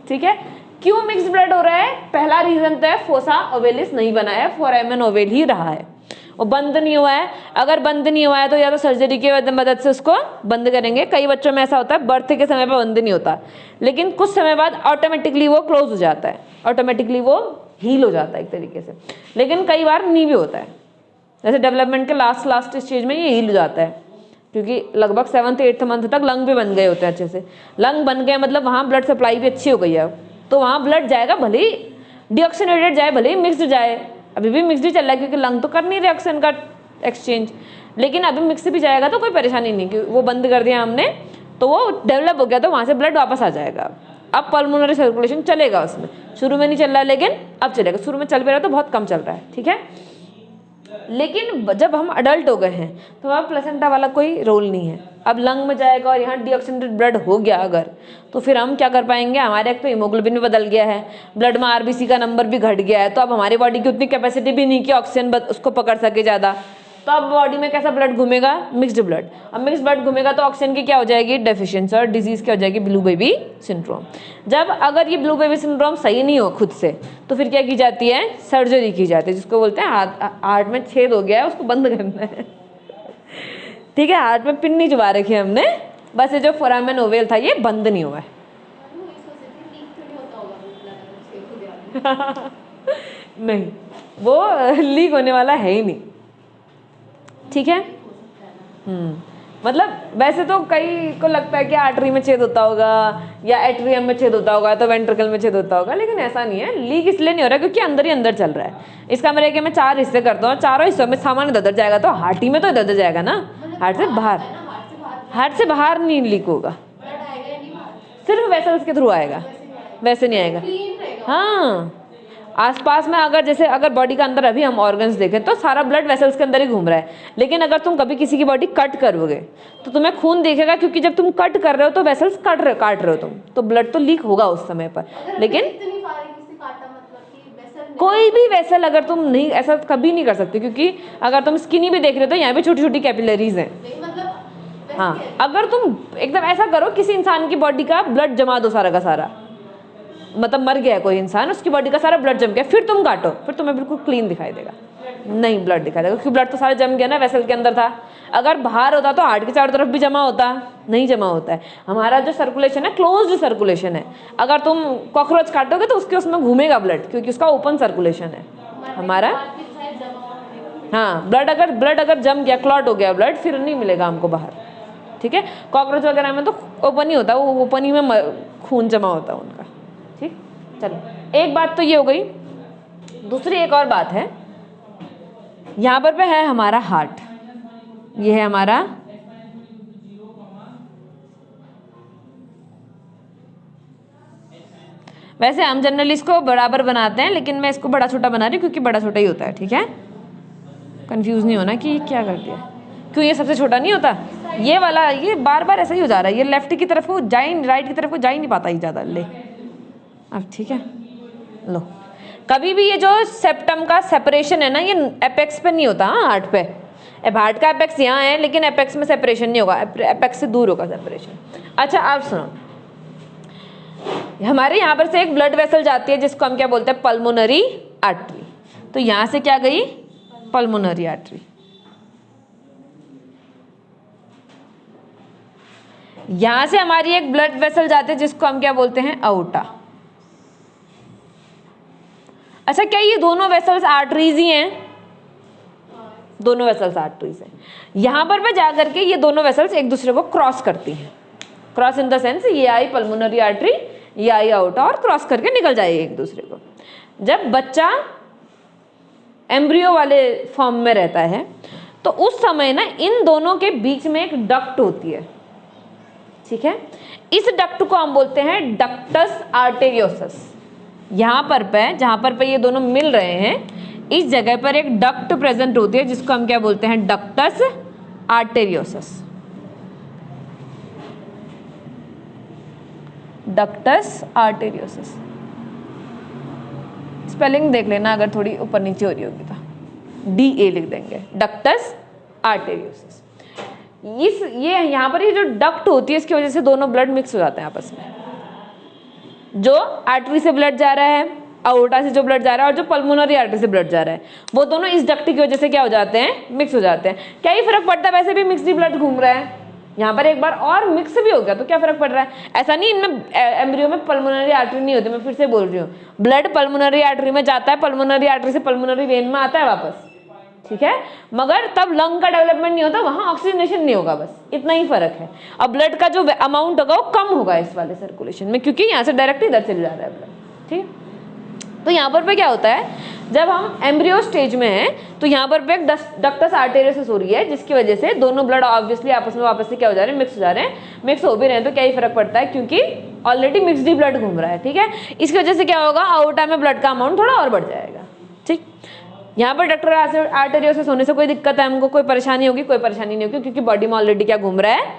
ठीक है, क्यों मिक्स्ड ब्लड हो रहा है, पहला रीजन तो है फोसा ओवेलिस नहीं बना है, फोरामेन ओवेल ही रहा है, वो बंद नहीं हुआ है। अगर बंद नहीं हुआ है तो या तो सर्जरी की मदद से उसको बंद करेंगे। कई बच्चों में ऐसा होता है बर्थ के समय पर बंद नहीं होता, लेकिन कुछ समय बाद ऑटोमेटिकली वो क्लोज हो जाता है, ऑटोमेटिकली वो हील हो जाता है एक तरीके से। लेकिन कई बार नहीं भी होता है, जैसे डेवलपमेंट के लास्ट स्टेज में ये हील हो जाता है, क्योंकि लगभग 7th 8th मंथ तक लंग भी बन गए होते हैं अच्छे से। लंग बन गए मतलब वहाँ ब्लड सप्लाई भी अच्छी हो गई है, तो वहाँ ब्लड जाएगा, भले ही डीऑक्सीजनेटेड जाए, भले ही मिक्स्ड जाए। अभी भी मिक्स्ड ही चल रहा है क्योंकि लंग तो कर नहीं रहे ऑक्सीजन का एक्सचेंज, लेकिन अभी मिक्स भी जाएगा तो कोई परेशानी नहीं, कि वो बंद कर दिया हमने तो वो डेवलप हो गया तो वहाँ से ब्लड वापस आ जाएगा। अब पल्मोनरी सर्कुलेशन चलेगा उसमें, शुरू में नहीं चल रहा है लेकिन अब चलेगा। शुरू में चल भी रहा है तो बहुत कम चल रहा है, ठीक है। लेकिन जब हम अडल्ट हो गए हैं तो वहाँ प्लेसेंटा वाला कोई रोल नहीं है। अब लंग में जाएगा और यहाँ डीऑक्सीजनेटेड ब्लड हो गया अगर, तो फिर हम क्या कर पाएंगे, हमारे एक तो हीमोग्लोबिन भी बदल गया है, ब्लड में आरबीसी का नंबर भी घट गया है, तो अब हमारी बॉडी की उतनी कैपेसिटी भी नहीं कि ऑक्सीजन उसको पकड़ सके ज़्यादा। तो अब बॉडी में कैसा ब्लड घूमेगा, मिक्स्ड ब्लड। अब मिक्स्ड ब्लड घूमेगा तो ऑक्सीजन की क्या हो जाएगी, डेफिशिएंसी, और डिजीज क्या हो जाएगी, ब्लू बेबी सिंड्रोम। जब अगर ये ब्लू बेबी सिंड्रोम सही नहीं हो खुद से तो फिर क्या की जाती है, सर्जरी की जाती है, जिसको बोलते हैं हार्ट में छेद हो गया है उसको बंद करना है। ठीक है, हार्ट में पिन नहीं चुबा रखी है हमने, बस ये जो फोरामेन ओवेल था ये बंद नहीं हुआ है। नहीं, वो लीक होने वाला है ही नहीं, ठीक है। मतलब वैसे तो कई को लगता है कि आर्टरी में छेद होता होगा या एट्रियम में छेद होता होगा तो वेंट्रिकल में छेद होता होगा, लेकिन ऐसा नहीं है। लीक इसलिए नहीं हो रहा क्योंकि अंदर ही अंदर चल रहा है। इसका मेरे कि मैं 4 हिस्से करता हूँ, चारों हिस्सों में सामान इधर जाएगा तो हार्टी में तो इधर जाएगा ना, हार्ट से बाहर। हार्ट से बाहर नहीं लीक होगा, सिर्फ वेसल्स के थ्रू आएगा, वैसे नहीं आएगा। हाँ, आसपास में अगर जैसे अगर बॉडी का अंदर अभी हम ऑर्गन्स देखें तो सारा ब्लड वेसल्स के अंदर ही घूम रहा है, लेकिन अगर तुम कभी किसी की बॉडी कट करोगे तो तुम्हें खून दिखेगा, क्योंकि जब तुम कट कर रहे हो तो वेसल्स काट रहे हो तुम, तो ब्लड तो लीक होगा उस समय पर। लेकिन कोई भी वेसल अगर तुम नहीं, ऐसा कभी नहीं कर सकते, क्योंकि अगर तुम स्किनी भी देख रहे हो तो यहाँ भी छोटी छोटी कैपिलरीज हैं। हाँ, अगर तुम एकदम ऐसा करो किसी इंसान की बॉडी का ब्लड जमा दो सारा का सारा, मतलब मर गया कोई इंसान, उसकी बॉडी का सारा ब्लड जम गया, फिर तुम काटो, फिर तुम्हें बिल्कुल क्लीन दिखाई देगा, नहीं ब्लड दिखाई देगा, क्योंकि ब्लड तो सारा जम गया ना, वेसल के अंदर था। अगर बाहर होता तो हार्ट के चारों तरफ भी जमा होता, नहीं जमा होता है। हमारा जो सर्कुलेशन है क्लोज्ड सर्कुलेशन है, अगर तुम कॉकरोच काटोगे तो उसके उसमें घूमेगा ब्लड, क्योंकि उसका ओपन सर्कुलेशन है हमारा। हाँ, ब्लड अगर जम गया, क्लॉट हो गया ब्लड, फिर नहीं मिलेगा हमको बाहर, ठीक है। कॉकरोच वगैरह में तो ओपन ही होता है, वो ओपन ही में खून जमा होता है उनका, ठीक। चलो, एक बात तो ये हो गई। दूसरी एक और बात है, यहाँ पर है हमारा हार्ट, ये है हमारा वैसे हम जनरली इसको बराबर बनाते हैं, लेकिन मैं इसको बड़ा छोटा बना रही हूँ क्योंकि बड़ा छोटा ही होता है, ठीक है। कंफ्यूज नहीं होना कि क्या कर दिया, क्यों ये सबसे छोटा नहीं होता, ये वाला ये बार बार ऐसा ही हो जा रहा है, ये लेफ्ट की तरफ को जा ही, राइट की तरफ को जा ही नहीं पाता ही ज़्यादा। ले अब ठीक है, लो। कभी भी ये जो सेप्टम का सेपरेशन है ना, ये एपेक्स पे नहीं होता। हाँ, हार्ट पे, अब हार्ट का एपेक्स यहाँ है, लेकिन एपेक्स में सेपरेशन नहीं होगा, एपेक्स से दूर होगा सेपरेशन। अच्छा, आप सुनो, हमारे यहाँ पर से एक ब्लड वेसल जाती है जिसको हम क्या बोलते हैं, पल्मोनरी आर्टरी। तो यहाँ से क्या गई, पल्मोनरी आर्टरी। यहाँ से हमारी एक ब्लड वेसल जाती है जिसको हम क्या बोलते हैं, अओर्टा। अच्छा, क्या ये दोनों वेसल्स आर्टरीज ही हैं? दोनों वेसल्स आर्टरीज हैं। यहाँ पर जाकर के ये दोनों वेसल्स एक दूसरे को क्रॉस करती हैं, क्रॉस इन द सेंस ये आई पल्मोनरी आर्टरी, ये आई अओर्टा, और क्रॉस करके निकल जाएगी एक दूसरे को। जब बच्चा एम्ब्रियो वाले फॉर्म में रहता है तो उस समय ना इन दोनों के बीच में एक डक्ट होती है, ठीक है। इस डक्ट को हम बोलते हैं डक्टस आर्टेरियोसस। यहाँ पर जहाँ पर ये दोनों मिल रहे हैं, इस जगह पर एक डक्ट प्रेजेंट होती है जिसको हम क्या बोलते हैं, ductus arteriosus. Ductus arteriosus, spelling देख लेना अगर थोड़ी ऊपर नीचे हो रही होगी तो, DA लिख देंगे, डक्टस आर्टेरियोसस। ये यहाँ पर ये जो डक्ट होती है, इसकी वजह से दोनों ब्लड मिक्स हो जाते हैं आपस में। जो आर्टरी से ब्लड जा रहा है, अओर्टा से जो ब्लड जा रहा है, और जो पल्मोनरी आर्टरी से ब्लड जा रहा है, वो दोनों इस डक्ट की वजह से क्या हो जाते हैं, मिक्स हो जाते हैं। क्या ही फर्क पड़ता है, वैसे भी मिक्स्ड ब्लड घूम रहा है। यहाँ पर एक बार और मिक्स भी हो गया तो क्या फर्क पड़ रहा है, ऐसा नहीं इनमें एम्ब्रियो में पल्मोनरी आर्टरी नहीं होती। मैं फिर से बोल रही हूँ, ब्लड पल्मोनरी आर्टरी में जाता है, पल्मोनरी आर्टरी से पल्मोनरी वेन में आता है वापस, ठीक है, मगर तब लंग का डेवलपमेंट नहीं होता, वहाँ ऑक्सीजनेशन नहीं होगा, बस इतना ही फर्क है। अब ब्लड का जो अमाउंट होगा वो कम होगा इस वाले सर्कुलेशन में, क्योंकि यहाँ से डायरेक्ट इधर चले जा रहा है ब्लड, ठीक है। तो यहाँ पर क्या होता है, जब हम एम्ब्रियो स्टेज में हैं तो यहाँ पर एक डक्टस आर्टेरियोसस हो रही है, जिसकी वजह से दोनों ब्लड ऑब्वियसली आपस में वापस से क्या हो जा रहे हैं, मिक्स हो जा रहे हैं। मिक्स हो भी रहे हैं तो क्या ही फर्क पड़ता है, क्योंकि ऑलरेडी मिक्सड ब्लड घूम रहा है, ठीक है। इसकी वजह से क्या होगा, अओर्टा में ब्लड का अमाउंट थोड़ा और बढ़ जाएगा, ठीक। यहाँ पर डक्टस आर्टेरियोसस होने से कोई दिक्कत है हमको, कोई परेशानी होगी, कोई परेशानी नहीं होगी, क्योंकि बॉडी में ऑलरेडी क्या घूम रहा है,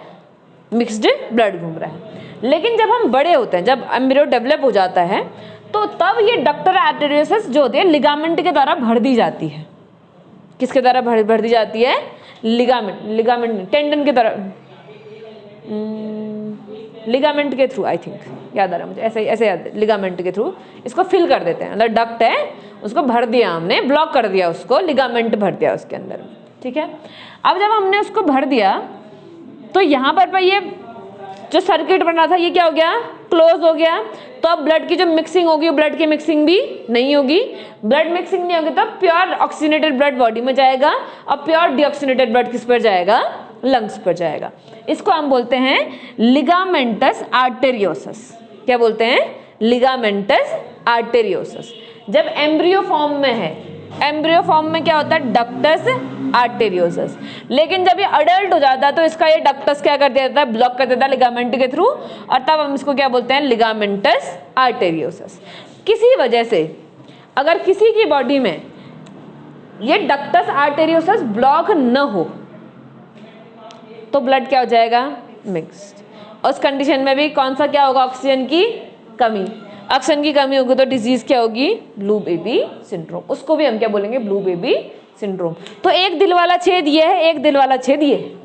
मिक्सड ब्लड घूम रहा है। लेकिन जब हम बड़े होते हैं, जब एम्ब्रियो डेवलप हो जाता है, तो तब ये डक्टस आर्टेरियोसस जो होती है लिगामेंट के द्वारा भर दी जाती है। किसके द्वारा भर दी जाती है, लिगामेंट टेंडन के द्वारा, लिगामेंट के थ्रू, आई थिंक याद आ रहा है मुझे, ऐसे याद, लिगामेंट के थ्रू इसको फिल कर देते हैं। मतलब डक्ट है, उसको भर दिया हमने, ब्लॉक कर दिया उसको, लिगामेंट भर दिया उसके अंदर, ठीक है। अब जब हमने उसको भर दिया तो यहाँ पर ये जो सर्किट बना था ये क्या हो गया, क्लोज हो गया, तो अब ब्लड की जो मिक्सिंग होगी वो ब्लड की मिक्सिंग भी नहीं होगी। ब्लड मिक्सिंग नहीं होगी तो प्योर ऑक्सीजनेटेड ब्लड बॉडी में जाएगा और प्योर डीऑक्सीजनेटेड ब्लड किस पर जाएगा, लंग्स पर जाएगा। इसको हम बोलते हैं लिगामेंटस आर्टेरियोसस। क्या बोलते हैं, लिगामेंटस आर्टेरियोसस। जब एम्ब्रियो फॉर्म में है, एम्ब्रियो फॉर्म में क्या होता है, डक्टस आर्टेरियोसस। लेकिन जब ये अडल्ट हो जाता है तो इसका ये डक्टस क्या कर देता है, ब्लॉक कर देता है लिगामेंट के थ्रू, और तब हम इसको क्या बोलते हैं, लिगामेंटस आर्टेरियोसस। किसी वजह से अगर किसी की बॉडी में ये डक्टस आर्टेरियोसस ब्लॉक न हो तो ब्लड क्या हो जाएगा, मिक्स्ड। उस कंडीशन में भी कौन सा क्या होगा, ऑक्सीजन की कमी। ऑक्सीजन की कमी होगी तो डिजीज क्या होगी, ब्लू बेबी सिंड्रोम। उसको भी हम क्या बोलेंगे, ब्लू बेबी सिंड्रोम। तो एक दिल वाला छेद ये है, एक दिल वाला छेद ये,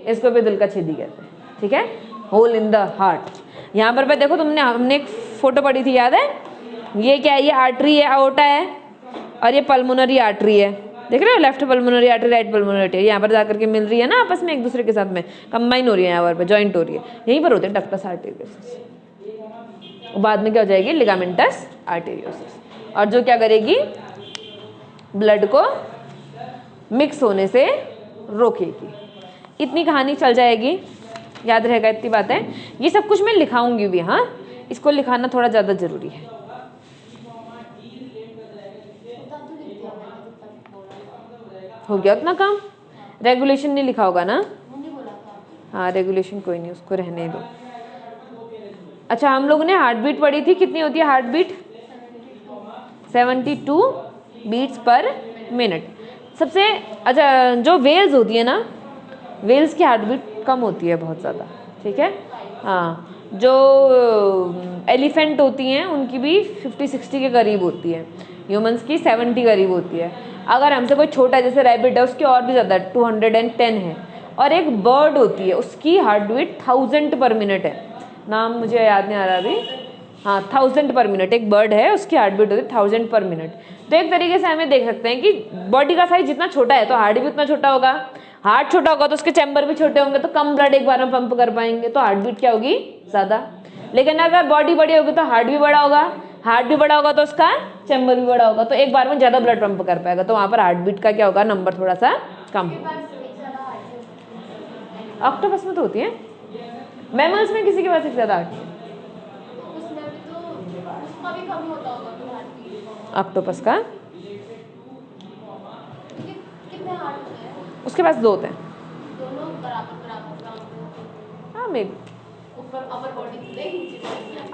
इसको भी दिल का छेद ही कहते हैं, ठीक है, होल इन द हार्ट। यहाँ पर देखो तुमने, हमने एक फोटो पढ़ी थी, याद है, ये क्या है, ये आर्टरी है, अओर्टा है, और ये पल्मोनरी आर्टरी है, देख रहे हो, left pulmonary artery, right pulmonary artery, यहाँ पर जाकर के मिल रही है ना आपस में एक दूसरे के साथ में, कंबाइन हो रही है, यहाँ पर जॉइंट हो रही है, यहीं पर होते हैं डक्टस आर्टेरियोसस। बाद में क्या हो जाएगी, लिगामेंटस आर्टेरियोसस। और जो क्या करेगी, ब्लड को मिक्स होने से रोकेगी। इतनी कहानी चल जाएगी, याद रहेगा इतनी बातें। ये सब कुछ मैं लिखाऊंगी भी, हाँ, इसको लिखाना थोड़ा ज़्यादा ज़रूरी है। हो गया उतना काम, रेगुलेशन नहीं लिखा होगा ना, हाँ रेगुलेशन कोई नहीं, उसको रहने दो। अच्छा, हम लोगों ने हार्ट बीट पढ़ी थी, कितनी होती है heart beat, 72 beats per minute. सबसे अच्छा, जो वेल्स होती है ना, वेल्स की हार्ट बीट कम होती है बहुत ज़्यादा, ठीक है, हाँ। जो एलिफेंट होती हैं उनकी भी 50-60 के करीब होती है, ह्यूमंस की 70 करीब होती है। अगर हमसे कोई छोटा जैसे रैबिट है उसकी और भी ज़्यादा 210 है। और एक बर्ड होती है उसकी हार्ट बीट 1000 पर मिनट है, नाम मुझे याद नहीं आ रहा अभी, हाँ 1000 पर मिनट। एक बर्ड है उसकी हार्ट बीट होती है 1000 पर मिनट। तो एक तरीके से हमें देख सकते हैं कि बॉडी का साइज जितना छोटा है तो हार्ट भी उतना छोटा होगा। हार्ट छोटा होगा तो उसके चैम्बर भी छोटे होंगे, तो कम ब्लड एक बार में पंप कर पाएंगे, तो हार्ट बीट क्या होगी, ज़्यादा। लेकिन अगर बॉडी बड़ी होगी तो हार्ट भी बड़ा होगा, हार्ट भी बड़ा होगा तो उसका चैम्बर भी बड़ा होगा, तो एक बार में ज़्यादा ब्लड पंप कर पाएगा, तो वहाँ पर हार्ट बीट का क्या होगा, नंबर थोड़ा सा कम होगा। ऑक्टोपस में तो होती है, मैमल्स में किसी के पास एक ज़्यादा हार्ट है, ऑक्टोपस का उसके पास 2 होते हैं, हाँ मे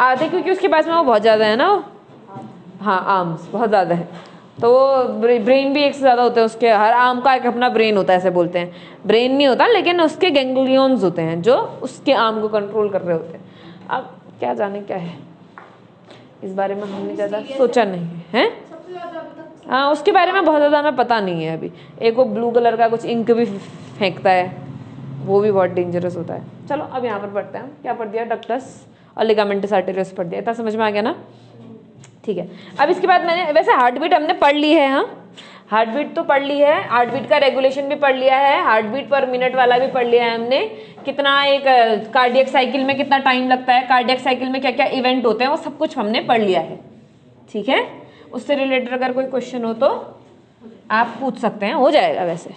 आधे, क्योंकि उसके पास में वो बहुत ज़्यादा है ना, हाँ आर्म्स बहुत ज़्यादा है, तो ब्रेन भी एक से ज़्यादा होते हैं उसके, हर आर्म का एक अपना ब्रेन होता है, ऐसे बोलते हैं। ब्रेन नहीं होता लेकिन उसके गैंग्लियंस होते हैं जो उसके आर्म को कंट्रोल कर रहे होते हैं। अब क्या जाने क्या है, इस बारे में हमने ज़्यादा सोचा नहीं है, हाँ उसके बारे में बहुत ज़्यादा हमें पता नहीं है अभी। एक वो ब्लू कलर का कुछ इंक भी फेंकता है, वो भी बहुत डेंजरस होता है। चलो अब यहाँ पर पढ़ते हैं, क्या पढ़ दिया, डक्टस और लिगामेंटस आर्टेरियोसस पढ़ दिया, इतना समझ में आ गया ना, ठीक है। अब इसके बाद मैंने, वैसे हार्ट बीट हमने पढ़ ली है, हाँ हार्ट बीट तो पढ़ ली है, हार्ट बीट का रेगुलेशन भी पढ़ लिया है, हार्ट बीट पर मिनट वाला भी पढ़ लिया है हमने, कितना एक कार्डियक साइकिल में कितना टाइम लगता है, कार्डियक साइकिल में क्या क्या इवेंट होते हैं, वो सब कुछ हमने पढ़ लिया है, ठीक है। उससे रिलेटेड अगर कोई क्वेश्चन हो तो आप पूछ सकते हैं, हो जाएगा, वैसे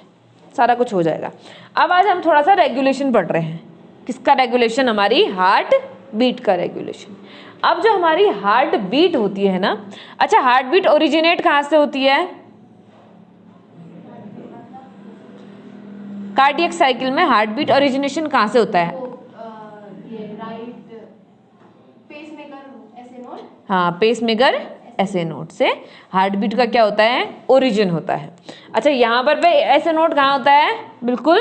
सारा कुछ हो जाएगा। अब आज हम थोड़ा सा रेगुलेशन पढ़ रहे हैं, किसका रेगुलेशन, हमारी हार्ट बीट का रेगुलेशन। अब जो हमारी हार्ट बीट होती है ना, अच्छा हार्ट बीट ओरिजिनेट कहाँ से होती है, कार्डियक साइकिल में हार्ट बीट ओरिजिनेशन कहाँ से होता है, हाँ पेसमेकर ऐसे नोट से हार्ट बीट का क्या होता है, ओरिजिन होता है। अच्छा यहाँ पर पे ऐसे नोट कहाँ होता है, बिल्कुल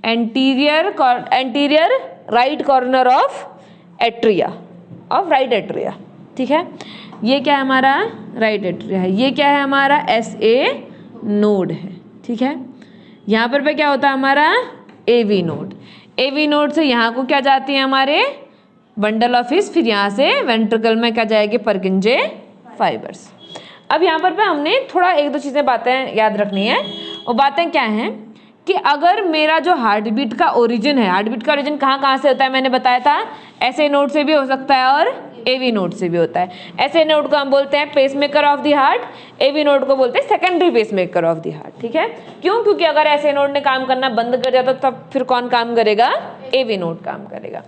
anterior right corner of atria, of right atria, ठीक है। ये क्या है हमारा, राइट एट्रिया है, ये क्या है हमारा SA नोड है, ठीक है। यहाँ पर क्या होता है हमारा AV नोड, AV नोड से यहाँ को क्या जाती है हमारे बंडल ऑफ हिस, फिर यहाँ से वेंट्रिकल में क्या जाएगी, परकिंजे फाइबर्स। अब यहाँ पर हमने थोड़ा 1-2 चीज़ें बातें याद रखनी है। वो बातें क्या हैं कि अगर मेरा जो हार्ट बीट का ओरिजिन है, हार्ट बीट का ओरिजिन कहाँ कहाँ से होता है मैंने बताया था, ऐसे नोड से भी हो सकता है और एवी नोड से भी होता है। ऐसे नोड को हम बोलते हैं pacemaker of the heart, AV node को बोलते हैं secondary pacemaker of the heart. ठीक है, क्यों? क्योंकि अगर ऐसे नोड ने काम करना बंद कर दिया तो तब फिर कौन काम करेगा? एवी नोड काम करेगा।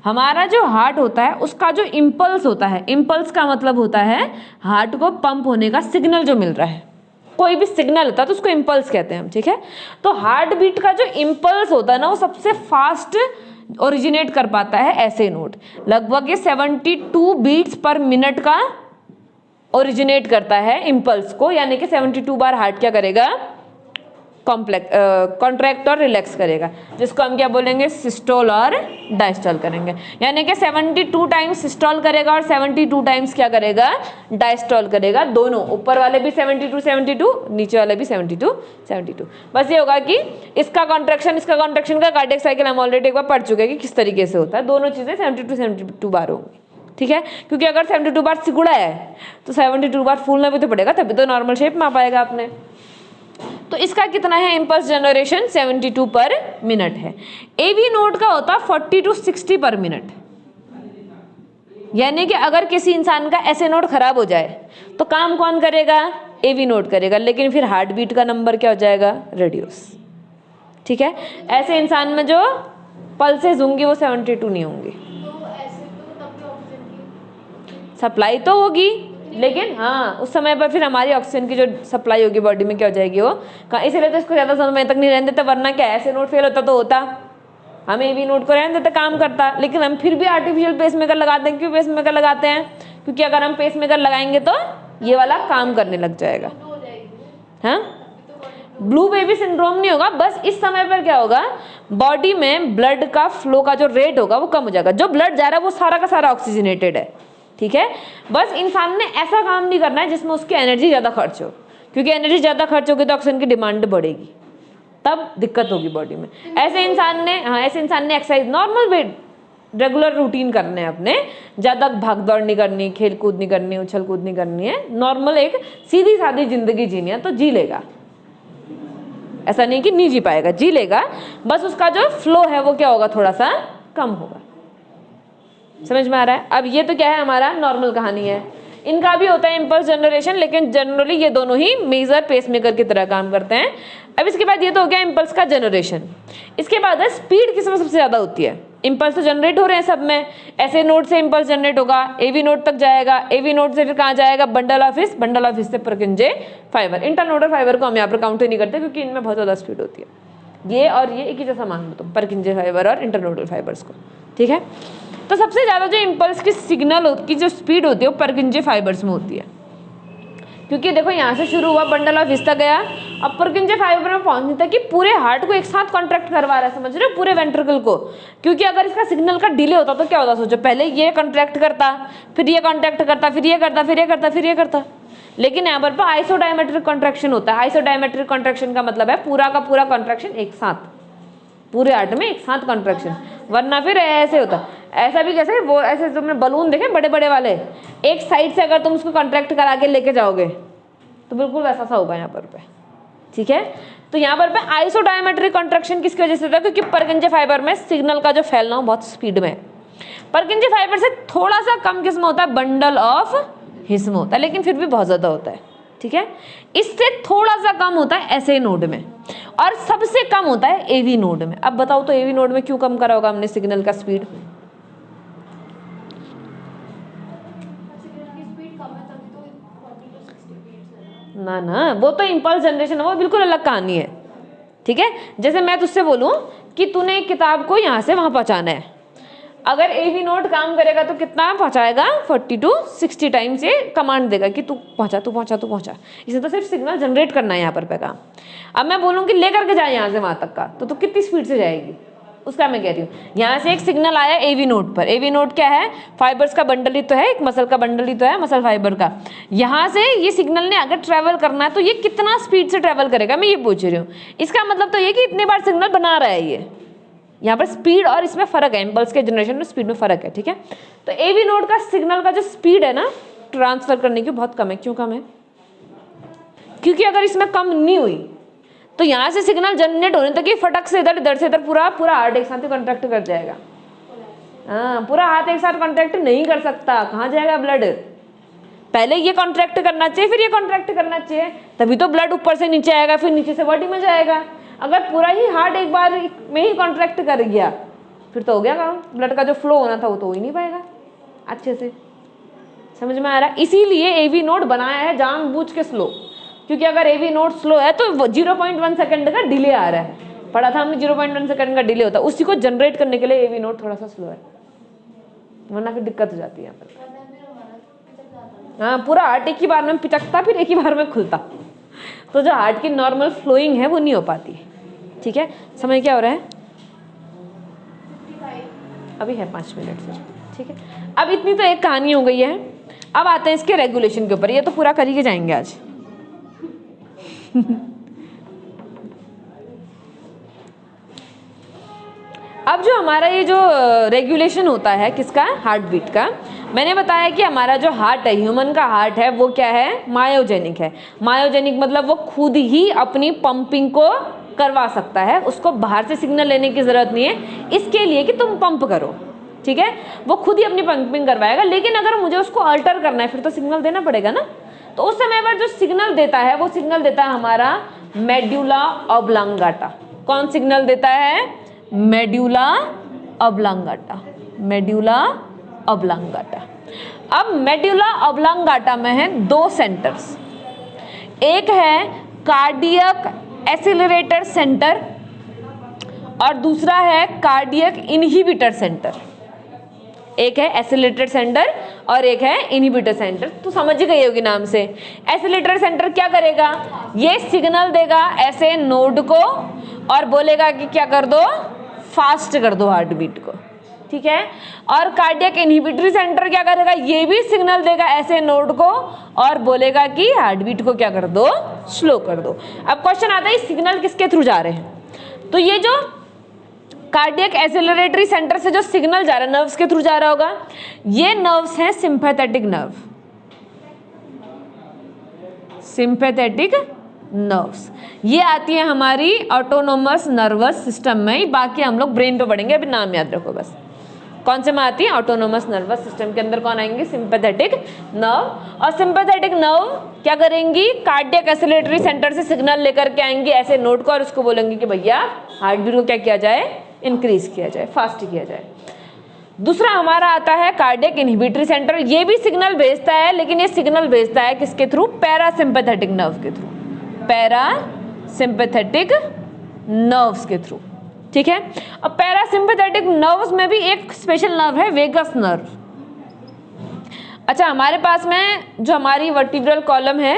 हमारा जो हार्ट होता है उसका जो इम्पल्स होता है, इम्पल्स का मतलब होता है हार्ट को पंप होने का सिग्नल जो मिल रहा है, कोई भी सिग्नल होता है तो उसको इम्पल्स कहते हैं हम। ठीक है, तो हार्ट बीट का जो इम्पल्स होता है ना वो सबसे फास्ट ओरिजिनेट कर पाता है ऐसे नोड। लगभग ये 72 बीट्स पर मिनट का ओरिजिनेट करता है इम्पल्स को, यानी कि 72 बार हार्ट क्या करेगा? कॉन्ट्रैक्ट और रिलैक्स करेगा, जिसको हम क्या बोलेंगे? सिस्टोल और डायस्टोल करेंगे। यानी कि 72 टाइम्स सिस्टोल करेगा और 72 टाइम्स क्या करेगा? डायस्टोल करेगा। दोनों, ऊपर वाले भी 72 नीचे वाले भी 72। बस ये होगा कि इसका कॉन्ट्रैक्शन का कार्डियक साइकिल हम ऑलरेडी एक बार पढ़ चुके हैं कि किस तरीके से होता है। दोनों चीजें 72 बार होंगी। ठीक है, क्योंकि अगर 72 बार सिकुड़ा है तो 72 बार फूलना भी तो पड़ेगा, तभी तो नॉर्मल शेप में आ पाएगा आपने। तो इसका कितना है इम्पल्स जनरेशन? 72 पर मिनट है। एवी नोड का होता 40 to 60 पर मिनट। यानी कि अगर किसी इंसान का ऐसे नोड खराब हो जाए तो काम कौन करेगा? एवी नोड करेगा, लेकिन फिर हार्ट बीट का नंबर क्या हो जाएगा? रिड्यूस। ठीक है, ऐसे इंसान में जो पल्सेस होंगी वो 72 नहीं होंगी। तो ऐसे तो तब भी ऑक्सीजन की सप्लाई तो होगी, लेकिन हाँ उस समय पर फिर हमारी ऑक्सीजन की जो सप्लाई होगी बॉडी में क्या हो जाएगी? वो इसीलिए तो इसको ज़्यादा समय तक नहीं रहने देते, वरना क्या ऐसे नोड फेल होता तो होता, हम एवी नोड को रहने देते, काम करता। लेकिन हम फिर भी आर्टिफिशियल पेसमेकर लगाते हैं। क्यों पेसमेकर लगाते हैं? क्योंकि अगर हम पेसमेकर लगाएंगे तो ये वाला काम करने लग जाएगा। हो जाएगी। हाँ, ब्लू बेबी सिंड्रोम नहीं होगा, बस इस समय पर क्या होगा? बॉडी में ब्लड का फ्लो का जो रेट होगा वो कम हो जाएगा। जो ब्लड जा रहा है वो सारा का सारा ऑक्सीजनेटेड है। ठीक है, बस इंसान ने ऐसा काम नहीं करना है जिसमें उसकी एनर्जी ज़्यादा खर्च हो, क्योंकि एनर्जी ज़्यादा खर्च होगी तो ऑक्सीजन की डिमांड बढ़ेगी, तब दिक्कत होगी बॉडी में। ऐसे इंसान ने exercise normal weight regular routine करने हैं अपने, ज़्यादा भाग दौड़ नहीं करनी, खेल कूद नहीं करनी, उछल कूद नहीं करनी है, नॉर्मल एक सीधी सादी जिंदगी जीनी है तो जी लेगा। ऐसा नहीं कि नहीं जी पाएगा, जी लेगा, बस उसका जो फ्लो है वो क्या होगा? थोड़ा सा कम होगा। समझ में आ रहा है? अब ये तो क्या है? हमारा नॉर्मल कहानी है। इनका भी होता है इम्पल्स जनरेशन, लेकिन जनरली ये दोनों ही मेजर पेसमेकर की तरह काम करते हैं। अब इसके बाद ये तो हो गया इम्पल्स का जनरेशन। इसके बाद है स्पीड किसमें सबसे ज़्यादा होती है? इम्पल्स तो जनरेट हो रहे हैं सब में, ऐसे नोड से इम्पल्स जनरेट होगा, एवी नोड तक जाएगा, एवी नोड से फिर कहाँ जाएगा? बंडल ऑफ हिस से परकिंजे फाइबर। इंटरनोडल फाइबर को हम यहाँ पर काउंट ही नहीं करते क्योंकि इनमें बहुत ज़्यादा स्पीड होती है। ये और ये एक ही जैसा मान लो तुम, परकिंजे फाइबर और इंटरनोडल फाइबर्स को। ठीक है, तो सबसे ज़्यादा जो इम्पल्स की सिग्नल की जो स्पीड होती है वो परकिंजे फाइबर्स में होती है, क्योंकि देखो यहाँ से शुरू हुआ, बंडल ऑफ हिस तक गया, अब परकिंजे फाइबर में पहुंचने तक कि पूरे हार्ट को एक साथ कॉन्ट्रैक्ट करवा रहा है, समझ रहे हो? पूरे वेंट्रिकल को। क्योंकि अगर इसका सिग्नल का डिले होता तो क्या होता? सोचो, पहले ये कॉन्ट्रैक्ट करता, फिर ये कॉन्ट्रैक्ट करता, फिर ये करता, फिर ये करता, फिर ये करता। लेकिन यहाँ पर आइसोडायमेट्रिक कॉन्ट्रैक्शन होता है। आइसोडायमेट्रिक कॉन्ट्रैक्शन का मतलब है पूरा का पूरा कॉन्ट्रैक्शन एक साथ, पूरे हार्ट में एक साथ कॉन्ट्रैक्शन। वरना फिर ऐसे होता, ऐसा भी कैसे? वो ऐसे तुमने बलून देखे बड़े बड़े वाले, एक साइड से अगर तुम उसको कॉन्ट्रैक्ट करा के लेके जाओगे तो बिल्कुल वैसा सा होगा यहाँ पर पे। ठीक है, तो यहाँ पर पे आइसोडायमेट्रिक कॉन्ट्रैक्शन किसकी वजह से होता है? क्योंकि परकिंजे फाइबर में सिग्नल का जो फैलना बहुत स्पीड में है। परकिंजे फाइबर से थोड़ा सा कम किस में होता है? बंडल ऑफ हिस में होता है, लेकिन फिर भी बहुत ज़्यादा होता है। ठीक है, इससे थोड़ा सा कम होता है ऐसे नोड में, और सबसे कम होता है एवी नोड में। अब बताओ तो एवी नोड में क्यों कम करा होगा हमने सिग्नल का स्पीड? ना ना, वो तो इम्पल्स जनरेशन है, वो बिल्कुल अलग कहानी है। ठीक है, जैसे मैं तुझसे बोलूं कि तूने एक किताब को यहाँ से वहाँ पहुँचाना है, अगर एवी नोड काम करेगा तो कितना पहुँचाएगा? 40 to 60 टाइम्स ये कमांड देगा कि तू पहुँचा, तू पहुँचा, तू पहुँचा। इसे तो सिर्फ सिग्नल जनरेट करना है यहाँ पर पे काम। अब मैं बोलूँ कि लेकर के जाए यहाँ से वहाँ तक का, तो कितनी स्पीड से जाएगी? उसका मैं कह रही हूँ, यहाँ से एक सिग्नल आया एवी नोड पर। एवी नोड क्या है? फाइबर्स का बंडल ही तो है, एक मसल का बंडल ही तो है, मसल फाइबर का। यहाँ से ये सिग्नल ने अगर ट्रैवल करना है तो ये कितना स्पीड से ट्रैवल करेगा, मैं ये पूछ रही हूँ। इसका मतलब तो ये कि इतने बार सिग्नल बना रहा है ये। यहाँ पर स्पीड और इसमें फर्क है, इम्पल्स के जनरेशन में स्पीड में फर्क है। ठीक है, तो एवी नोड का सिग्नल का जो स्पीड है ना ट्रांसफर करने की बहुत कम है। क्यों कम है? क्योंकि अगर इसमें कम नहीं हुई तो यहाँ से सिग्नल जनरेट होने तक ये फटक से इधर से इधर पूरा पूरा हार्ट एक साथ ही कॉन्ट्रैक्ट कर जाएगा। हाँ, पूरा हाथ एक साथ कॉन्ट्रैक्ट नहीं कर सकता, कहाँ जाएगा ब्लड? पहले ये कॉन्ट्रैक्ट करना चाहिए, फिर ये कॉन्ट्रैक्ट करना चाहिए, तभी तो ब्लड ऊपर से नीचे आएगा, फिर नीचे से बॉडी में जाएगा। अगर पूरा ही हार्ट एक बार में ही कॉन्ट्रैक्ट कर गया फिर तो हो गया काम, ब्लड का जो फ्लो होना था वो तो हो ही नहीं पाएगा अच्छे से। समझ में आ रहा है? इसीलिए एवी नोड बनाया है जानबूझ के स्लो, क्योंकि अगर एवी नोड स्लो है तो 0.1 सेकंड का डिले आ रहा है। पढ़ा था हमने 0.1 सेकंड का डिले होता है, उसी को जनरेट करने के लिए एवी नोड थोड़ा सा स्लो है, वरना फिर दिक्कत हो जाती है यहाँ पर। हाँ, पूरा हार्ट एक ही बार में पिचकता फिर एक ही बार में खुलता, तो जो हार्ट की नॉर्मल फ्लोइंग है वो नहीं हो पाती है। ठीक है, समय क्या हो रहा है? अभी है 5 मिनट से। ठीक है, अब इतनी तो एक कहानी हो गई है। अब आते हैं इसके रेगुलेशन के ऊपर, ये तो पूरा कर ही के जाएंगे आज। अब जो हमारा ये जो रेगुलेशन होता है किसका? हार्ट बीट का। मैंने बताया कि हमारा जो हार्ट है, ह्यूमन का हार्ट है, वो क्या है? मायोजेनिक है। मायोजेनिक मतलब वो खुद ही अपनी पंपिंग को करवा सकता है, उसको बाहर से सिग्नल लेने की जरूरत नहीं है इसके लिए कि तुम पंप करो। ठीक है, वो खुद ही अपनी पंपिंग करवाएगा। लेकिन अगर मुझे उसको अल्टर करना है फिर तो सिग्नल देना पड़ेगा ना। तो उस समय पर जो सिग्नल देता है वो सिग्नल देता है हमारा मेड्यूला ऑब्लांगाटा। कौन सिग्नल देता है? Medulla oblongata. Medulla oblongata. अब मेड्यूला ऑब्लांगाटा में है 2 सेंटर्स, एक है कार्डियक एक्सीलरेटर सेंटर और दूसरा है कार्डियक इनहिबिटर सेंटर। एक है एक्सीलरेटर सेंटर और एक है इनहिबिटर सेंटर। तो समझ ही गई होगी नाम से। एक्सीलरेटर सेंटर क्या करेगा? ये सिग्नल देगा ऐसे नोड को और बोलेगा कि क्या कर दो? फास्ट कर दो हार्ट बीट को। ठीक है, और कार्डियक इनहिबिटरी सेंटर क्या करेगा? ये भी सिग्नल देगा ऐसे नोड को और बोलेगा कि हार्ट बीट को क्या कर दो? स्लो कर दो। अब क्वेश्चन आता है सिग्नल किसके थ्रू जा रहे हैं? तो ये जो कार्डियक एक्सेलरेटरी सेंटर से जो सिग्नल जा रहा है नर्व्स के थ्रू जा रहा होगा, ये नर्व्स हैं सिंपैथेटिक नर्व। सिंपैथेटिक नर्व्स ये आती है हमारी ऑटोनोमस नर्वस सिस्टम में, बाकी हम लोग ब्रेन पे पढ़ेंगे, अभी नाम याद रखो बस। कौन से में आती है? ऑटोनोमस नर्वस सिस्टम के अंदर कौन आएंगे? Sympathetic nerve. और सिंपैथेटिक नर्व क्या करेंगी? कार्डियक एक्सेलरेटरी सेंटर से सिग्नल लेकर के आएंगे ऐसे नोड को और उसको बोलेंगे कि भैया हार्ट बीट को क्या किया जाए? इंक्रीज किया जाए, फास्ट किया जाए। दूसरा हमारा आता है कार्डियक इनहिबिटरी सेंटर। ये भी सिग्नल भेजता है, लेकिन ये सिग्नल भेजता है किसके थ्रू? पैरासिम्पैथेटिक नर्व के थ्रू। पैरासिम्पैथेटिक नर्व्स के थ्रू। ठीक है, अब पैरासिम्पैथेटिक नर्व्स में भी एक स्पेशल नर्व है वेगस नर्व। अच्छा, हमारे पास में जो हमारी वर्टिब्रल कॉलम है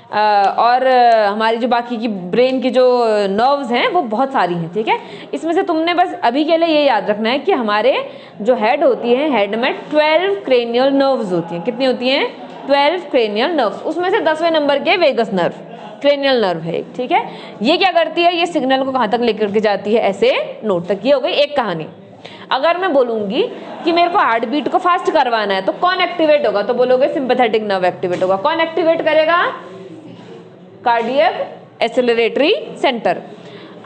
और हमारी जो बाकी की ब्रेन की जो नर्व्स हैं वो बहुत सारी हैं। ठीक है, इसमें से तुमने बस अभी के लिए ये याद रखना है कि हमारे जो हेड होती है, हेड में 12 क्रेनियल नर्व्स होती हैं। कितनी होती हैं? 12 क्रेनियल नर्व्स। उसमें से 10वें नंबर के वेगस नर्व, क्रेनियल नर्व है। ठीक है, ये क्या करती है? ये सिग्नल को कहाँ तक लेकर के जाती है? ऐसे नोड तक। ये हो गई एक कहानी। अगर मैं बोलूंगी कि मेरे को हार्ट बीट को फास्ट करवाना है तो कौन एक्टिवेट होगा? तो बोलोगे सिंपैथेटिक नर्व एक्टिवेट होगा। कौन एक्टिवेट करेगा? Cardiac acceleratory centre.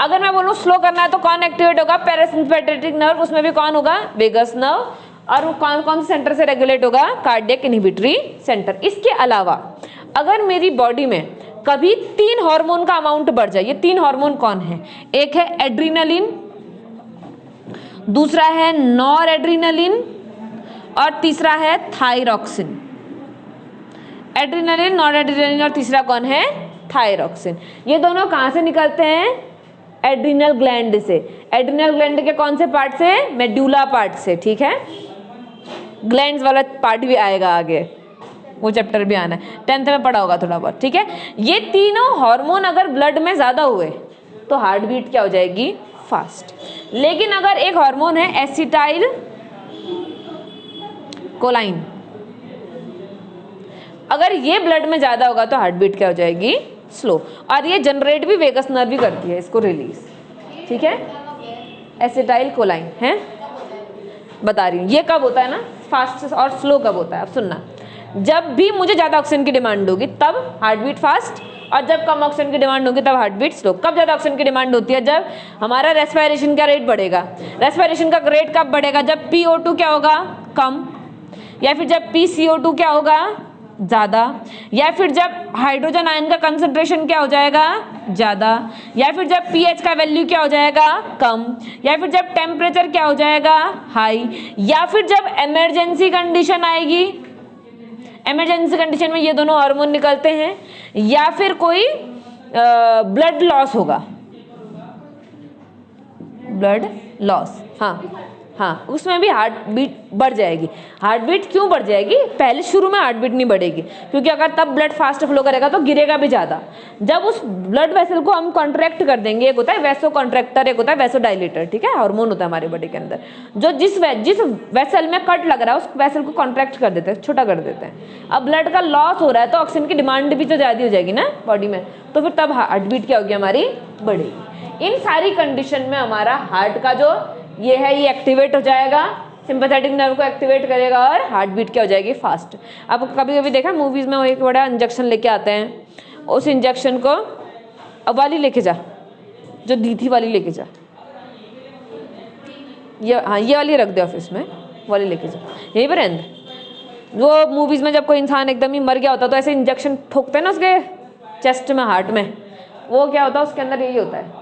अगर मैं बोलूं स्लो करना है तो कौन एक्टिवेट होगा? Parasympathetic nerve. उसमें भी कौन होगा? Vagus nerve. और वो कौन कौन से सेंटर से रेगुलेट होगा? Cardiac inhibitory centre. इसके अलावा अगर मेरी बॉडी में कभी 3 हार्मोन का अमाउंट बढ़ जाए, ये 3 हार्मोन कौन है? एक है एड्रीनलिन, दूसरा है नॉर एड्रीनलिन और तीसरा है थायरॉक्सिन। एड्रीनलिन, नॉर एड्रीनलिन और तीसरा कौन है? थायरॉक्सिन। ये दोनों कहाँ से निकलते हैं? एड्रीनल ग्लैंड से। एड्रीनल ग्लैंड के कौन से पार्ट से? मेड्यूला पार्ट से। ठीक है, ग्लैंड्स वाला पार्ट भी आएगा आगे, वो चैप्टर भी आना है, 10th में पढ़ा होगा थोड़ा बहुत। ठीक है, ये तीनों हार्मोन अगर ब्लड में ज्यादा हुए तो हार्ट बीट क्या हो जाएगी? फास्ट। लेकिन अगर एक हार्मोन है एसिटाइल कोलाइन, अगर ये ब्लड में ज्यादा होगा तो हार्ट बीट क्या हो जाएगी? स्लो। और ये जनरेट भी वेगस नर्व भी करती है इसको रिलीज। ठीक है, एसिटाइल कोलाइन है, बता रही हूँ ये कब होता है ना, फास्ट और स्लो कब होता है। अब सुनना, जब भी मुझे ज्यादा ऑक्सीजन की डिमांड होगी तब हार्ट बीट फास्ट, और जब कम ऑक्सीजन की डिमांड होगी तब हार्ट बीट स्लो। कब ज़्यादा ऑक्सीजन की डिमांड होती है? जब हमारा रेस्पिरेशन का रेट बढ़ेगा। रेस्पिरेशन का रेट कब बढ़ेगा? जब PO2 क्या होगा? कम, या फिर जब PCO2 क्या होगा? ज़्यादा, या फिर जब हाइड्रोजन आयन का कंसंट्रेशन क्या हो जाएगा? ज़्यादा, या फिर जब pH का वैल्यू क्या हो जाएगा? कम, या फिर जब टेम्परेचर क्या हो जाएगा? हाई, या फिर जब इमरजेंसी कंडीशन आएगी। इमरजेंसी कंडीशन में ये दोनों हार्मोन निकलते हैं, या फिर कोई ब्लड लॉस होगा, ब्लड लॉस। हाँ, उसमें भी हार्ट बीट बढ़ जाएगी। हार्ट बीट क्यों बढ़ जाएगी? पहले शुरू में हार्ट बीट नहीं बढ़ेगी, क्योंकि अगर तब ब्लड फास्ट फ्लो करेगा तो गिरेगा भी ज़्यादा। जब उस ब्लड वेसल को हम कॉन्ट्रैक्ट कर देंगे, एक होता है वैसो कॉन्ट्रैक्टर, एक होता है वैसो डायलेटर, ठीक है, हार्मोन होता है हमारे बॉडी के अंदर, जो जिस वेसल में कट लग रहा है उस वेसल को कॉन्ट्रैक्ट कर देते हैं, छोटा कर देते हैं। अब ब्लड का लॉस हो रहा है तो ऑक्सीजन की डिमांड भी तो ज़्यादा हो जाएगी ना बॉडी में, तो फिर तब हार्ट बीट क्या होगी? हमारी बढ़ेगी। इन सारी कंडीशन में हमारा हार्ट का जो ये है ये एक्टिवेट हो जाएगा, सिंपैथेटिक नर्व को एक्टिवेट करेगा और हार्ट बीट क्या हो जाएगी? फास्ट। अब कभी कभी देखा मूवीज में वो एक बड़ा इंजेक्शन लेके आते हैं, उस इंजेक्शन को अब वाली लेके जा, जो दी थी वाली लेके जा, ये वाली रख दे ऑफिस में, वाली लेके जा, यहीं पर रहने। वो मूवीज में जब कोई इंसान एकदम ही मर गया होता तो ऐसे इंजेक्शन ठोकते हैं ना उसके चेस्ट में, हार्ट में, वो क्या होता है उसके अंदर यही होता है,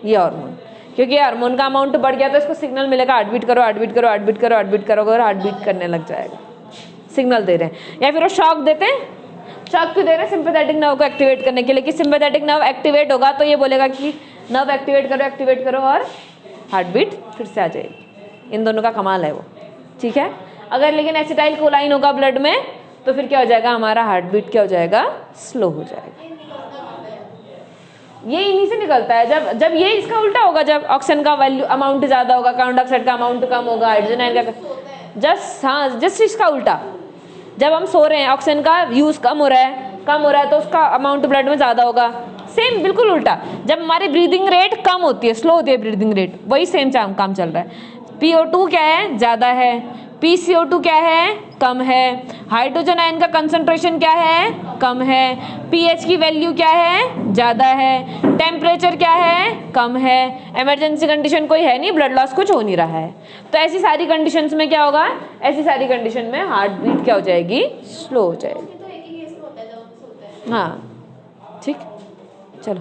ये हार्मोन। क्योंकि हार्मोन का अमाउंट बढ़ गया तो इसको सिग्नल मिलेगा हार्ट बीट करो, हार्ट बीट करो, हार्ट बीट करो, हार्ट बीट करोगे और हार्ट बीट करने लग जाएगा, सिग्नल दे रहे हैं। या फिर वो शॉक देते हैं, शॉक क्यों दे रहे हैं? सिंपैथेटिक नर्व को एक्टिवेट करने के लिए, कि सिंपैथेटिक नर्व एक्टिवेट होगा तो ये बोलेगा कि नर्व एक्टिवेट करो और हार्ट बीट फिर से आ जाएगी। इन दोनों का कमाल है वो, ठीक है। अगर लेकिन एसिटाइल कोलाइन होगा ब्लड में तो फिर क्या हो जाएगा? हमारा हार्ट बीट क्या हो जाएगा? स्लो हो जाएगा। ये इन्हीं से निकलता है। जब ये इसका उल्टा होगा, जब ऑक्सीजन का वैल्यू अमाउंट ज़्यादा होगा, कार्बन डाइऑक्साइड का अमाउंट कम होगा, हाइड्रोजन आयन का जस्ट इसका उल्टा। जब हम सो रहे हैं ऑक्सीजन का यूज़ कम हो रहा है तो उसका अमाउंट ब्लड में ज़्यादा होगा। सेम बिल्कुल उल्टा, जब हमारी ब्रीदिंग रेट कम होती है, स्लो होती है ब्रीदिंग रेट, वही सेम काम चल रहा है। PO2 क्या है? ज़्यादा है। PCO2 क्या है? कम है। हाइड्रोजन आयन का कंसंट्रेशन क्या है? कम है। pH की वैल्यू क्या है? ज़्यादा है। टेम्परेचर क्या है? कम है। इमरजेंसी कंडीशन कोई है नहीं, ब्लड लॉस कुछ हो नहीं रहा है, तो ऐसी सारी कंडीशंस में क्या होगा? ऐसी सारी कंडीशन में हार्ट बीट क्या हो जाएगी? स्लो हो जाएगी। हाँ, ठीक, चलो।